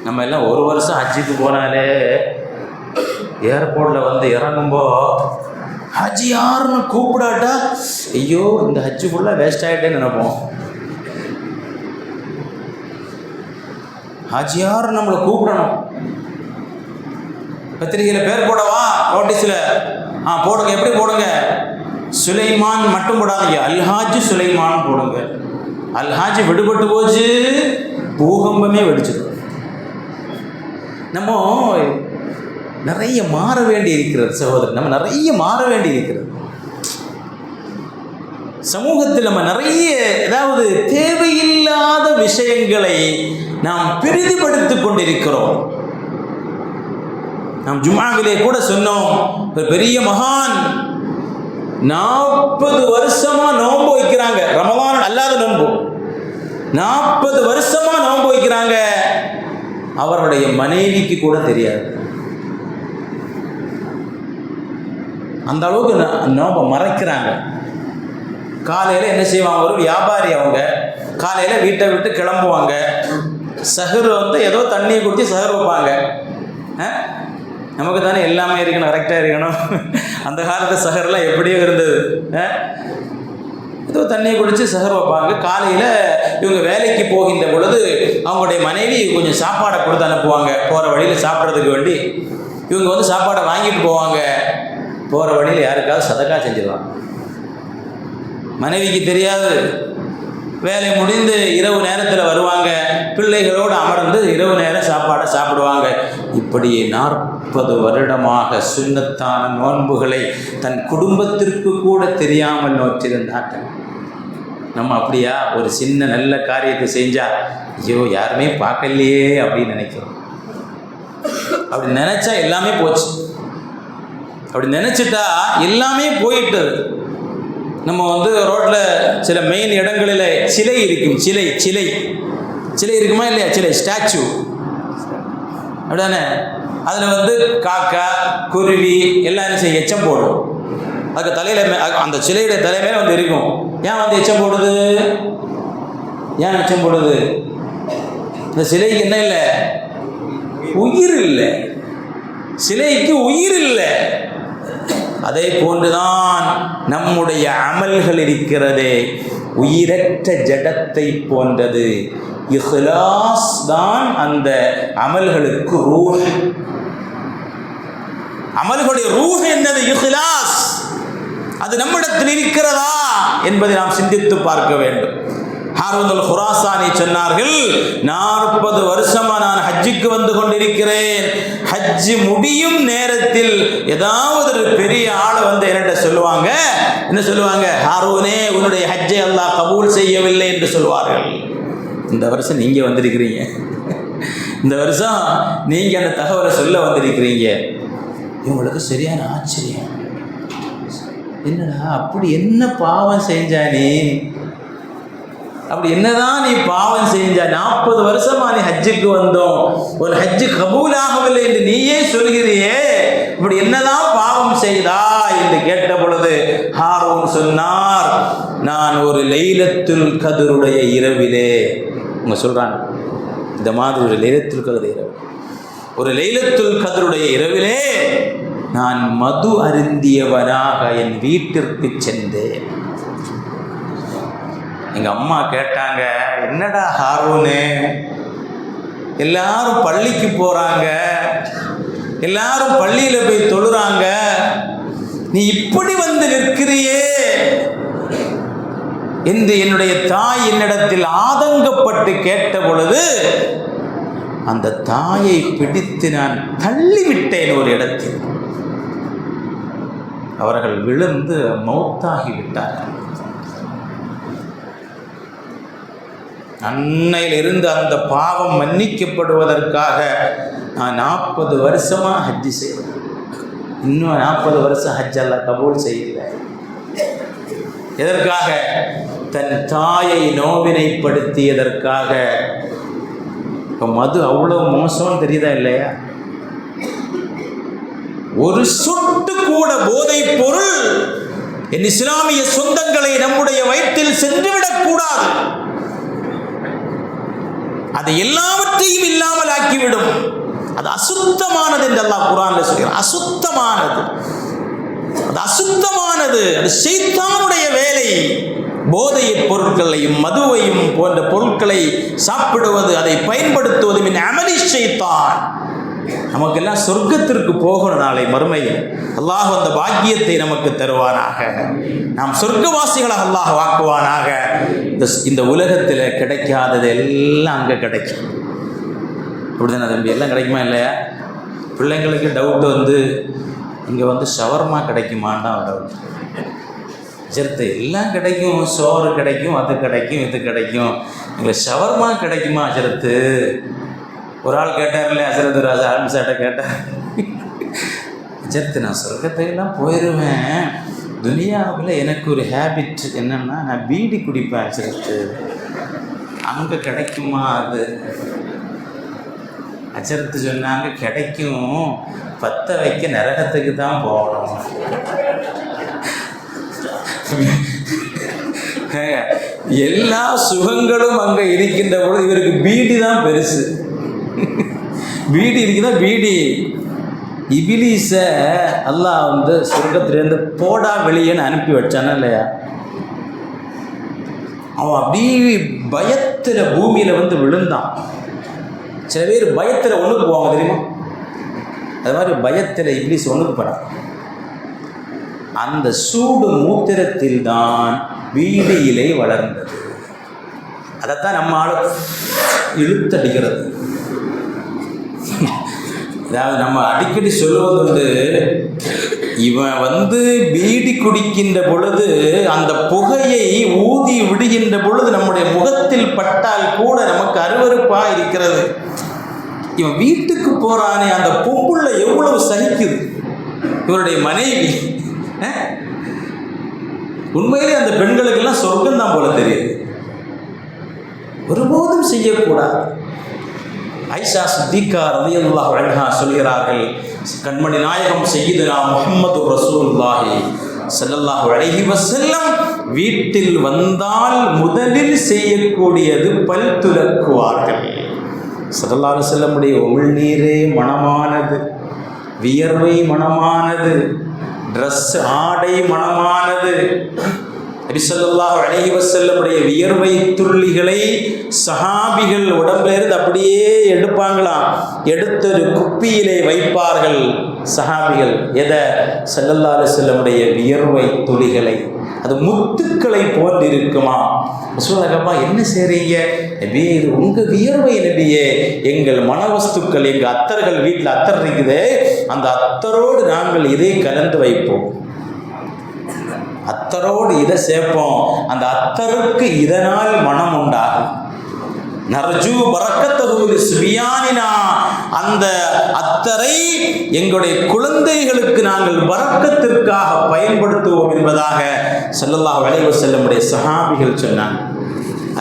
நம்ம எல்லாம் ஒரு வருஷம் ஹஜ்ஜுக்கு போனாலே ஏர்போர்ட்டில் வந்து இறங்கும்போது ஹஜ் யாருன்னு கூப்பிடாட்டா ஐயோ இந்த ஹஜ்ஜு ஃபுல்லாக வேஸ்ட் ஆகிட்டேன்னு நினைப்போம். ஹஜ் யார் நம்மளை கூப்பிடணும். பத்திரிகையில் பேர் போடவா, நோட்டீஸில் போடுங்க. எப்படி போடுங்க? சுலைமான் மட்டும் போடாதீங்க, அல்ஹாஜ் சுலைமான் போடுங்க. அல்ஹாஜ் விடுபட்டு போச்சு, பூகம்பமே வெடிச்சிடும். நம்ம நிறைய மாற வேண்டி இருக்கிறது சகோதரர், நம்ம நிறைய மாற வேண்டி இருக்கிறது. சமூகத்தில் நம்ம நிறைய ஏதாவது தேவையில்லாத விஷயங்களை நாம் பெரிதுபடுத்திக் கொண்டிருக்கிறோம். நாம் ஜும்ஆவிலே கூட சொன்னோம், ஒரு பெரிய மகான் 40 வருஷமா நோன்பு வைக்கிறாங்க. ரமலான் அல்லாத நோன்பு 40 வருஷமா நோன்பு வைக்கிறாங்க. அவருடைய மனைவிக்கு கூட தெரியாது. அந்த அளவுக்கு நோன்பை மறைக்கிறாங்க. காலையில் என்ன செய்வாங்க, ஒரு வியாபாரி அவங்க காலையில் வீட்டை விட்டு கிளம்புவாங்க. சஹர் வந்து ஏதோ தண்ணியை குடித்து சஹர் வைப்பாங்க. நமக்கு தானே எல்லாமே இருக்கணும், கரெக்டாக இருக்கணும். அந்த காலத்து சஹர்லாம் எப்படியோ இருந்தது. ஏதோ தண்ணியை குடித்து சஹர் வைப்பாங்க. காலையில் இவங்க வேலைக்கு போகின்ற பொழுது அவங்களுடைய மனைவி கொஞ்சம் சாப்பாடை கொடுத்து அனுப்புவாங்க. போகிற வழியில் சாப்பிட்றதுக்கு வேண்டி இவங்க வந்து சாப்பாடை வாங்கிட்டு போவாங்க. போகிற வழியில் யாருக்காவது சதக்கா செஞ்சிருவாங்க. மனைவிக்கு தெரியாது. வேலை முடிந்து இரவு நேரத்தில் வருவாங்க, பிள்ளைகளோடு அமர்ந்து இரவு நேரம் சாப்பாடை சாப்பிடுவாங்க. இப்படியே 40 வருடமாக சுன்னத்தான நோன்புகளை தன் குடும்பத்திற்கு கூட தெரியாமல் நோற்றிருந்தார்கள். நம்ம அப்படியா ஒரு சின்ன நல்ல காரியத்தை செஞ்சால் ஐயோ யாருமே பார்க்கலையே அப்படின்னு நினைக்கிறோம். அப்படி நினச்சா எல்லாமே போச்சு. அப்படி நினச்சிட்டா எல்லாமே போயிட்டது. நம்ம வந்து ரோட்டில் சில மெயின் இடங்களில் சிலை இருக்கும். சிலை இருக்குமா இல்லையா? சிலை, ஸ்டாச்சு அப்படிதானே. அதில் வந்து காக்கா, குருவி எல்லாம் என்ன செய்ய எச்சம் போடும். அதுக்கு தலையில் அந்த சிலையுடைய தலைமையில வந்து இருக்கும். ஏன் வந்து எச்சம் போடுது? ஏன் எச்சம் போடுது? இந்த சிலைக்கு என்ன இல்லை? உயிர் இல்லை. சிலைக்கு உயிர் இல்லை. அதே போன்றுதான் நம்முடைய அமல்கள் இருக்கிறதே, உயிரற்ற ஜடத்தை போன்றது. இஹ்லாஸ் தான் அந்த அமல்களுக்கு ரூஹ். அமல்களுடைய ரூஹ் என்னது? இஹ்லாஸ். அது நம்மிடத்தில் இருக்கிறதா என்பதை நாம் சிந்தித்து பார்க்க வேண்டும். ஹாரூன் குராசானி சொன்னார்கள், 40 வருஷமா நான் ஹஜ்ஜுக்கு வந்து கொண்டிருக்கிறேன். ஹஜ்ஜு முடியும் நேரத்தில் ஏதாவது ஒரு பெரிய ஆளை வந்து என்கிட்ட சொல்லுவாங்க. என்ன சொல்லுவாங்க? ஹாரூனே, உன்னுடைய ஹஜ்ஜை அல்லாஹ் கபூல் செய்யவில்லை என்று சொல்வார்கள். இந்த வருஷம் நீங்க வந்திருக்கிறீங்க, இந்த வருஷம் நீங்க அந்த தகவலை சொல்ல வந்திருக்கிறீங்க. இவங்களுக்கு சரியான ஆச்சரியம். என்னடா அப்படி என்ன பாவம் செஞ்சா நீ? அப்படி என்னதான் நீ பாவம் செஞ்சா? 40 வருஷமா நீ ஹஜ்ஜுக்கு வந்தோம், ஒரு ஹஜ்ஜு கபூலாகவில்லை என்று நீயே சொல்கிறியே, இப்படி என்னதான் பாவம் செய்தா என்று கேட்ட பொழுது ஹாரூன் சொன்னார், நான் ஒரு லைலத்துல் கத்ருடைய இரவிலே, அவங்க சொல்றாங்க இந்த மாதிரி ஒரு லைலத்துல் கத்ர் இரவு, ஒரு லைலத்துல் கத்ருடைய இரவிலே நான் மது அருந்தியவனாக என் வீட்டிற்கு சென்றேன். எங்கள் அம்மா கேட்டாங்க, என்னடா ஹாரூனு, எல்லாரும் பள்ளிக்கு போகிறாங்க, எல்லாரும் பள்ளியில் போய் தொழுறாங்க, நீ இப்படி வந்து நிற்கிறியே என்று என்னுடைய தாய் என்னிடத்தில் ஆதங்கப்பட்டு கேட்ட பொழுது அந்த தாயை பிடித்து நான் தள்ளிவிட்டேன் ஒரு இடத்தில். அவர்கள் விழுந்து மௌத்தாகி விட்டார்கள். அன்னையிலிருந்து அந்த பாவம் மன்னிக்கப்படுவதற்காக நான் 40 வருஷமா ஹஜ்ஜி செய்வேன். இன்னும் 40 வருஷம் ஹஜ் அல்லாஹ் கபூல் செய்யல. எதற்காக? தன் தாயை நோவினைப்படுத்தியதற்காக. இப்போ மது அவ்வளோ மோசம் தெரியுதா இல்லையா? ஒரு சொட்டு கூட போதைப் பொருள் என் இஸ்லாமிய சொந்தங்களை நம்முடைய வயிற்றில் சென்றுவிடக் கூடாது. அது எல்லாவற்றையும் இல்லாமல் ஆக்கிவிடும். அது அசுத்தமானது என்று அல்லாஹ் குர்ஆன்ல சொல்கிறார். அசுத்தமானது, அது அசுத்தமானது, அது ஷைத்தானுடைய வேலை. போதைப் பொருட்களையும் மதுவையும் போன்ற பொருட்களை சாப்பிடுவது, அதை பயன்படுத்துவது மின் அமலி ஷைத்தான். நமக்கெல்லாம் சொர்க்கத்திற்கு போகணும் நாளை மறுமையில். அல்லாஹ் அந்த பாக்கியத்தை நமக்கு தருவானாக. நாம் சொர்க்கவாசிகளாக அல்லாஹ் வாக்குவானாக. இந்த உலகத்தில் கிடைக்காதது எல்லாம் அங்கே கிடைக்கும். அப்படிதானே தம்பி? எல்லாம் கிடைக்குமா இல்லையா? பிள்ளைங்களுக்கு டவுட் வந்து இங்கே வந்து ஷவர்மா கிடைக்குமான்தான் டவுட். ஜெர்த்து எல்லாம் கிடைக்கும், சோறு கிடைக்கும், அது கிடைக்கும், இது கிடைக்கும், எங்களுக்கு ஷவர்மா கிடைக்குமா ஜெர்த்து? ஒரு ஆள் கேட்டார்ல, அசரத் ராஜா ஆல்மிசாட்ட கேட்டார், ஜெர்த்து நான் சொர்க்கத்தையெல்லாம் போயிடுவேன், துனியாவில் எனக்கு ஒரு ஹேபிட் என்னென்னா நான் பீடி குடிப்பேன் அஜரத்து, அங்கே கிடைக்குமா அது? அஜரத்து சொன்னாங்க, கிடைக்கும், பற்ற வைக்க நரகத்துக்கு தான் போகணும். எல்லா சுகங்களும் அங்கே இருக்கின்ற பொழுது இவருக்கு பீடி தான் பெருசு. பீடி இருக்குதா? பீடி. இபிலீஸை அல்லாஹ் வந்து சொர்க்கத்திலேருந்து போடா வெளியேன்னு அனுப்பி வச்சானா இல்லையா? அவன் அப்படியே பயத்தில் பூமியில் வந்து விழுந்தான். சில பேர் பயத்தில் ஒன்றுக்கு போவாங்க தெரியுமா? அது மாதிரி பயத்தில் இபிலீஸ் ஒன்றுக்கு போனான். அந்த சூடு மூத்திரத்தில் தான் வீடியிலே வளர்ந்தது. அதைத்தான் நம்ம ஆளு இழுத்தடிக்கிறது. அதாவது நம்ம அடிக்கடி சொல்லுவது, இவன் வந்து பீடி குடிக்கின்ற பொழுது அந்த புகையை ஊதி விடுகின்ற பொழுது நம்முடைய முகத்தில் பட்டால் கூட நமக்கு அருவருப்பாக இருக்கிறது. இவன் வீட்டுக்கு போறானே, அந்த பொம்புள்ள எவ்வளவு சகிக்குது இவருடைய மனைவி. உண்மையிலே அந்த பெண்களுக்கெல்லாம் சொர்க்கம் தான் போல தெரியுது. ஒருபோதும் செய்யக்கூடாது. ஐஷா சித்திகா ரலியல்லாஹு அன்ஹா சொல்கிறார்கள், கண்மணி நாயகம் சய்யிதுனா முஹம்மது ரசூலுல்லாஹி ஸல்லல்லாஹு அலைஹி வஸல்லம் வீட்டில் வந்தால் முதலில் செய்யக்கூடியது பல் துலக்குவார்கள். ஸல்லல்லாஹு அலைஹி வஸல்லமுடைய உமிழ்நீரே மணமானது, வியர்வை மணமானது, ட்ரெஸ் ஆடை மணமானது. நபி ஸல்லல்லாஹு அலைஹி வஸல்லமுடைய வியர்வை துள்ளிகளை சஹாபிகள் உடம்புல இருந்து அப்படியே எடுப்பாங்களாம். எடுத்து ஒரு குப்பியிலே வைப்பார்கள் சஹாபிகள். எதை? ஸல்லல்லாஹு அலைஹி வஸல்லமுடைய வியர்வை துளிகளை. அது முத்துக்களை போன்று இருக்குமா. ரசூலுல்லாஹ் என்ன செய்றீங்க நபியே? இது உங்க வியர்வை நபியே. எங்கள் மனவஸ்துக்கள், எங்க அத்தர்கள் வீட்டில் அத்தர் இருக்குது, அந்த அத்தரோடு நாங்கள் இதை கலந்து வைப்போம். அத்தரோடு இதை சேர்ப்போம். அந்த அத்தருக்கு இதனால் மனம் உண்டாகும். நர்ஜு பரக்கத்தஹு சுபியானினா, அந்த அத்தரை எங்களுடைய குழந்தைகளுக்கு நாங்கள் பரக்கத்திற்காக பயன்படுத்துவோம் என்பதாக ஸல்லல்லாஹு அலைஹி வஸல்லமுடைய சஹாபிகள் சொன்னாங்க.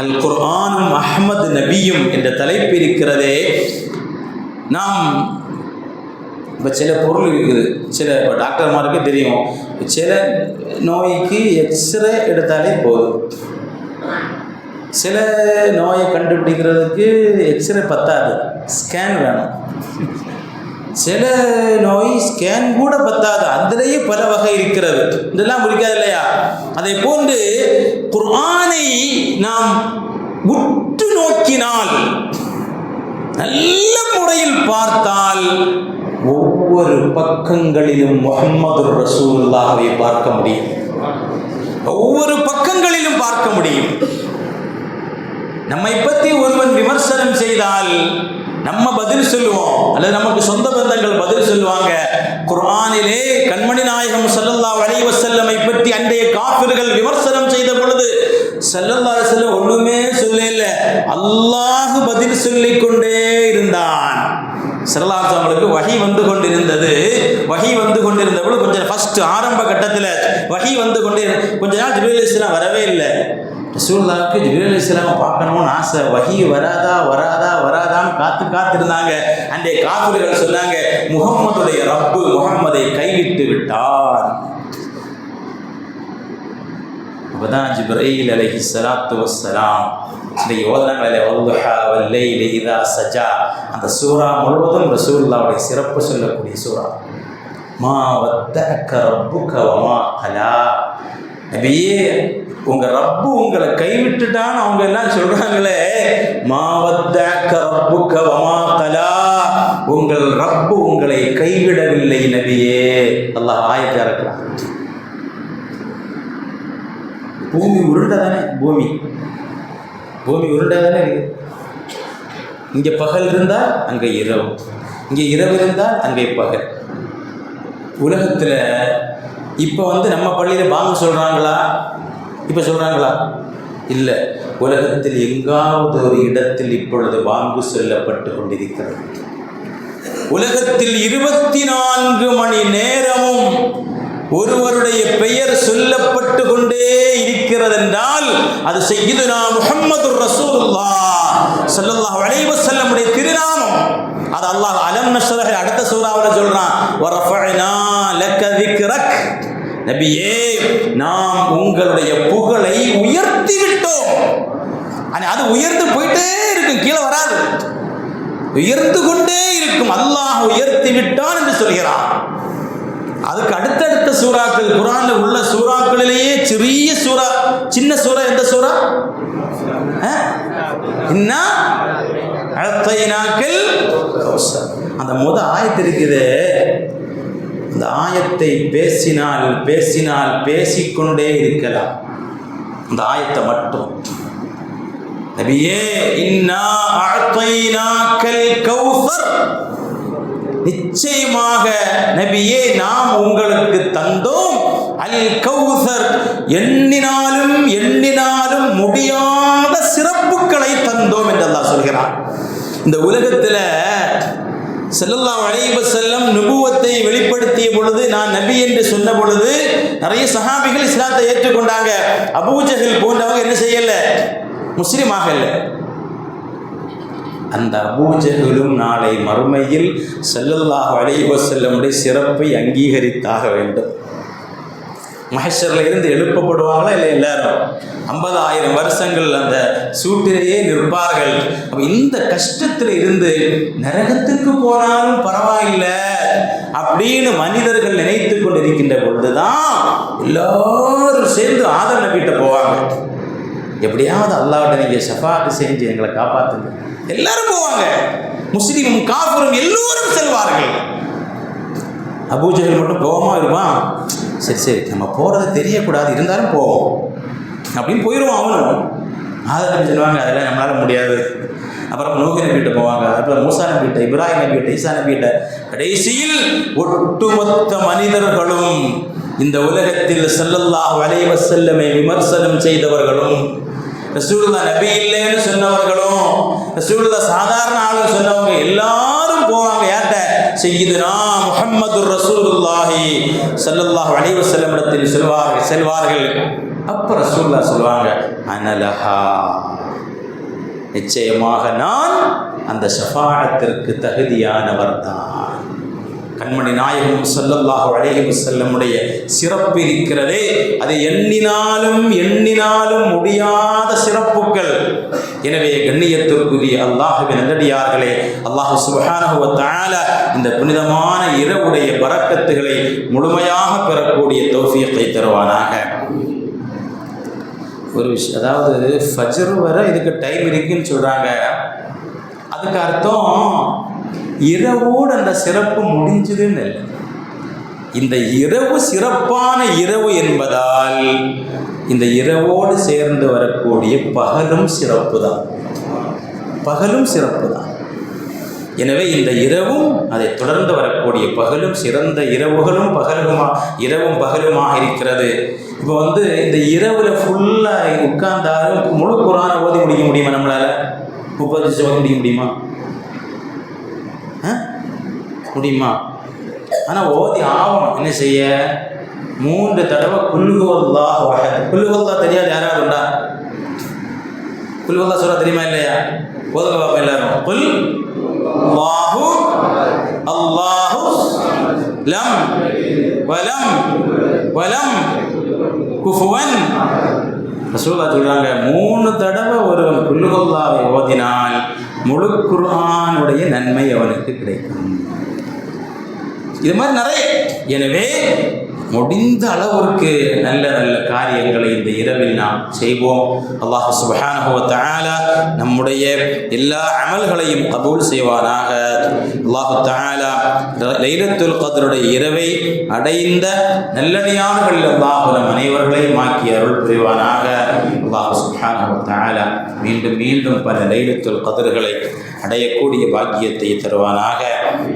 அல் குர்ஆனும் அஹ்மது நபியும் என்ற தலைப்பு இருக்கிறதே. நாம் இப்போ சில பொருள் இருக்குது, சில இப்போ டாக்டர்மாருக்கு தெரியும், சில நோய்க்கு எக்ஸ்ரே எடுத்தாலே போதும். சில நோயை கண்டுபிடிக்கிறதுக்கு எக்ஸ்ரே பத்தாது, ஸ்கேன் வேணும். சில நோய் ஸ்கேன் கூட பத்தாது, அதிலேயே பல வகை இருக்கிறது. இதெல்லாம் பிடிக்காது இல்லையா? அதை போன்று குர்ஆனை நாம் உற்று நோக்கினால், நல்ல முறையில் பார்த்தால், ஒவ்வொரு பக்கங்களிலும் முஹம்மது ரசூலுல்லாஹ்வை பார்க்க முடியும். ஒவ்வொரு பக்கங்களிலும் பார்க்க முடியும். நம்மை பற்றி ஒருவன் விமர்சனம் செய்தால் நம்ம பதில் சொல்லுவோம், அல்லது நமக்கு சொந்த பந்தங்கள் பதில் சொல்லுவாங்க. குர்ஆனிலே கண்மணி நாயகம் ஸல்லல்லாஹு அலைஹி வஸல்லமை பற்றி அன்றைய காஃபிர்கள் விமர்சனம் செய்த பொழுது ஸல்லல்லாஹு அலைஹி வஸல்லம் ஒண்ணுமே சொல்லல, அல்லாஹ் பதில் சொல்லிக் கொண்டே இருந்தான். ஸல்லல்லாஹு அலைஹி வஸல்லம் வஹி வந்து கொண்டிருந்தது. வஹி வந்து கொண்டிருந்த பொழுது கொஞ்சம் ஃபர்ஸ்ட் ஆரம்ப கட்டத்தில் வஹி வந்து கொண்டே, கொஞ்ச நாள் ஜிப்ரீல் அலைஹிஸ்ஸலாம் வரவே இல்லை. ரசூலுல்லாஹ்வுக்கு ஜிப்ரீல் அலைஹிஸ்ஸலாமை பார்க்கணும்னு ஆசை. வஹி வராதான்னு காத்திருந்தாங்க. அன்றைய காஃபிர்கள் சொன்னாங்க, முஹம்மதுடைய ரப்பு முஹம்மதை கைவிட்டு விட்டார். அப்பதான் ஜிப்ரீல் அலைஹிஸ்ஸலாத்து வஸ்ஸலாம் இந்த யோதனங்களை வல்லுஹா வல்லைலி இதா சஜா, அந்த சூரா முழுவதும் ரசூலுல்லாஹ்வுடைய சிறப்பு சொல்லக்கூடிய சூரா. மா வத்தஅக ரப்புக வமா கலா. நபியே, உங்க ரப்பு உங்களை கைவிட்டுட்டான்னு அவங்க எல்லாம் சொல்றாங்களே, மா வத்தஅக ரப்புக வமா கலா, உங்கள் ரப்பு உங்களை கைவிடவில்லை நபியே. அல்லாஹ் ஆயத்தை இறக்குறான். பூமி உருண்டதானே, பூமி உருண்டதானே இருக்கு. இங்கே பகல் இருந்தால் அங்கே இரவு, இங்கே இரவு இருந்தால் அங்கே பகல். உலகத்தில் இப்போ நம்ம பள்ளியில் பாங்கு சொல்கிறாங்களா? இப்போ சொல்கிறாங்களா? இல்லை. உலகத்தில் எங்காவது ஒரு இடத்தில் இப்பொழுது பாங்கு சொல்லப்பட்டு கொண்டிருக்கிறது. உலகத்தில் 24 மணி நேரமும் ஒருவருடைய பெயர் சொல்லப்பட்டு கொண்டே இருக்கிறது என்றால் அது சய்யிதுனா முஹம்மது ரசூலுல்லாஹ் ஸல்லல்லாஹு அலைஹி வஸல்லமுடைய திருநாமம். அது அல்லாஹ் அலம் நஷ்ரஹ் அடுத்த சூராவில் சொல்றான், வரஃபஅனா லக திக்ரக். நபியே, நாம் உங்களுடைய புகழை உயர்த்தி விட்டோம். அது உயர்ந்து போயிட்டே இருக்கும், கீழே வராது, உயர்ந்து கொண்டே இருக்கும். அல்லாஹ் உயர்த்தி விட்டான் என்று சொல்கிறான். அதுக்கு அடுத்தடுத்த சூறாக்கள், குர்ஆன்ல உள்ள சூறாக்களிலேயே சிறிய சூறா, சின்ன சூறா எந்த சூறா? இன்னா அஅதைனாக்கல் கௌஸர். அந்த ஆயத்து இருக்குது. அந்த ஆயத்தை பேசிக்கொண்டே இருக்கலாம். அந்த ஆயத்தை மட்டும், நபியே இன்னா அஅதைனாக்கல் கௌஸர், நிச்சயமாக நபியே நாம் உங்களுக்கு தந்தோம் அல் கௌஸர், எண்ணினாலும் முடியாத சிறப்புகளை தந்தோம் என்று அல்லாஹ் சொல்கிறான். இந்த உலகத்தில் ஸல்லல்லாஹு அலைஹி வஸல்லம் நுபுவத்தை வெளிப்படுத்திய பொழுது, நான் நபி என்று சொன்ன பொழுது நிறைய சஹாபிகள் இஸ்லாத்தை ஏற்றுக்கொண்டாங்க. அபூஜஹல் போன்றவங்க என்ன செய்யல? முஸ்லிம் ஆகல. அந்த அபூஜஹலும் நாளை மறுமையில் ஸல்லல்லாஹு அலைஹி வஸல்லமுடைய சிறப்பை அங்கீகரித்தாக வேண்டும். மஹ்ஷர்ல இருந்து எழுப்பப்படுவாங்களா இல்லை? எல்லாரும் 50,000 வருஷங்கள் அந்த சூட்டிலேயே நிற்பார்கள். அப்ப இந்த கஷ்டத்தில் இருந்து நரகத்துக்கு போனாலும் பரவாயில்லை அப்படின்னு மனிதர்கள் நினைத்து கொண்டிருக்கின்ற பொழுதுதான் எல்லாரும் சேர்ந்து ஆதம் நபிகிட்ட போவாங்க. எப்படியாவது அல்லாஹ்விட்ட நீங்கள் ஷஃபாஅத் செஞ்சு எங்களை காப்பாற்றுங்க. எல்லாரும் போவாங்க. முஸ்லிமும் காஃபிரும் எல்லோரும் செல்வார்கள். அபூஜஹல் மட்டும் போகாம இருப்பான். சரி நம்ம போகிறது தெரியக்கூடாது, இருந்தாலும் போவோம் அப்படின்னு போயிடுவான். அவனும் ஆதம் நபி சொல்லுவாங்க அதெல்லாம் நம்மளால முடியாது. அப்புறம் நூஹ் நபிகிட்ட போவாங்க. அப்புறம் மூசா நபிகிட்ட, இப்ராஹிம் நபிகிட்ட, ஈசா நபிகிட்ட, கடைசியில் ஒட்டுமொத்த மனிதர்களும் இந்த உலகத்தில் ஸல்லல்லாஹு அலைஹி வஸல்லமை விமர்சனம் செய்தவர்களும், ரசூலுல்லாஹ் நபி இல்லைன்னு சொன்னவர்களும், ரசூலுல்லாஹ் சாதாரண ஆளுன்னு சொன்னவங்க எல்லாரும் போவாங்க. யார்கிட்ட? சய்யிதுனா முஹம்மதுர் ரசூலுல்லாஹி ஸல்லல்லாஹு அலைஹி வஸல்லம் இடத்தில் செல்வார்கள். அப்போ ரசூலுல்லாஹ் சொல்லுவாங்க, அனலஹா, நிச்சயமாக நான் அந்த ஷஃபாஅத்திற்கு தகுதியானவர் தான். கண்மணி நாயகம் ஸல்லல்லாஹு அலைஹி வஸல்லமுடைய சிறப்பு இருக்கிறதே, அது எண்ணினாலும் முடியாத சிறப்புகள். எனவே கண்ணியத்திற்குரிய அல்லாஹ்வின் நல்லடியார்களே, அல்லாஹ் சுப்ஹானஹு வ தஆலா இந்த புனிதமான இரவுடைய பரக்கத்துகளை முழுமையாக பெறக்கூடிய தௌஃபீகை தருவானாக. ஒரு விஷயம், அதாவது ஃபஜ்ர் வரை இதுக்கு டைம் இருக்குன்னு சொல்கிறாங்க. அதுக்கு அர்த்தம் இரவோடு அந்த சிறப்பு முடிஞ்சதுன்னு இல்லை. இந்த இரவு சிறப்பான இரவு என்பதால் இந்த இரவோடு சேர்ந்து வரக்கூடிய பகலும் சிறப்பு தான். எனவே இந்த இரவும் அதை தொடர்ந்து வரக்கூடிய பகலும் சிறந்த இரவும் பகலுமாக இருக்கிறது. இப்போ இந்த இரவில் ஃபுல்லாக உட்கார்ந்தாலும் முழு குர்ஆனை ஓதி முடிக்க முடியுமா? நம்மளால் 30 நிமிஷம் ஓதி முடிக்க முடியுமா? ஆனால் ஓதி ஆகணும். என்ன செய்ய? 3 தடவை குல் ஹுவல்லாஹு அஹத். குல் ஹுவல்லாஹ் தெரியாது யாராவது உண்டா? குல் ஹுவல்லாஹ் சூரா தெரியுமா இல்லையா? ஓதுங்க பாப்பா எல்லாரும். குல் அல்லாஹு அல்லாஹு லம் வலம் வலம் குஃபுவன். ரசூலுல்லாஹ் சொல்றாங்க, 3 தடவை ஒருவன் குல் ஹுவல்லாஹை ஓதினால் முழு குர்ஆனுடைய நன்மை அவனுக்கு கிடைக்கும். இது மாதிரி நிறைய. எனவே முடிந்த அளவிற்கு நல்ல நல்ல காரியங்களை இந்த இரவில் நாம் செய்வோம். அல்லாஹ் சுப்ஹானஹு வ தஆலா நம்முடைய எல்லா அமல்களையும் கபூல் செய்வானாக. அல்லாஹ் தஆலா லைலத்துல் கத்ருடைய இரவை அடைந்த நல்லடியார்களில் அல்லாஹ் நம் அனைவர்களையும் ஆக்கி அருள் புரிவானாக. அல்லாஹ் சுப்ஹானஹு வ தஆலா மீண்டும் மீண்டும் பல லைலத்துல் கத்ர்களை அடையக்கூடிய பாக்கியத்தை தருவானாக.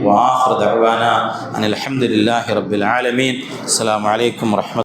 வஆஹிரு தஅவானா அனில் ஹம்துலில்லாஹி ரப்பில் ஆலமீன். அஸ்ஸலாமு அலைக்கும் வரஹ்மத்துல்லாஹி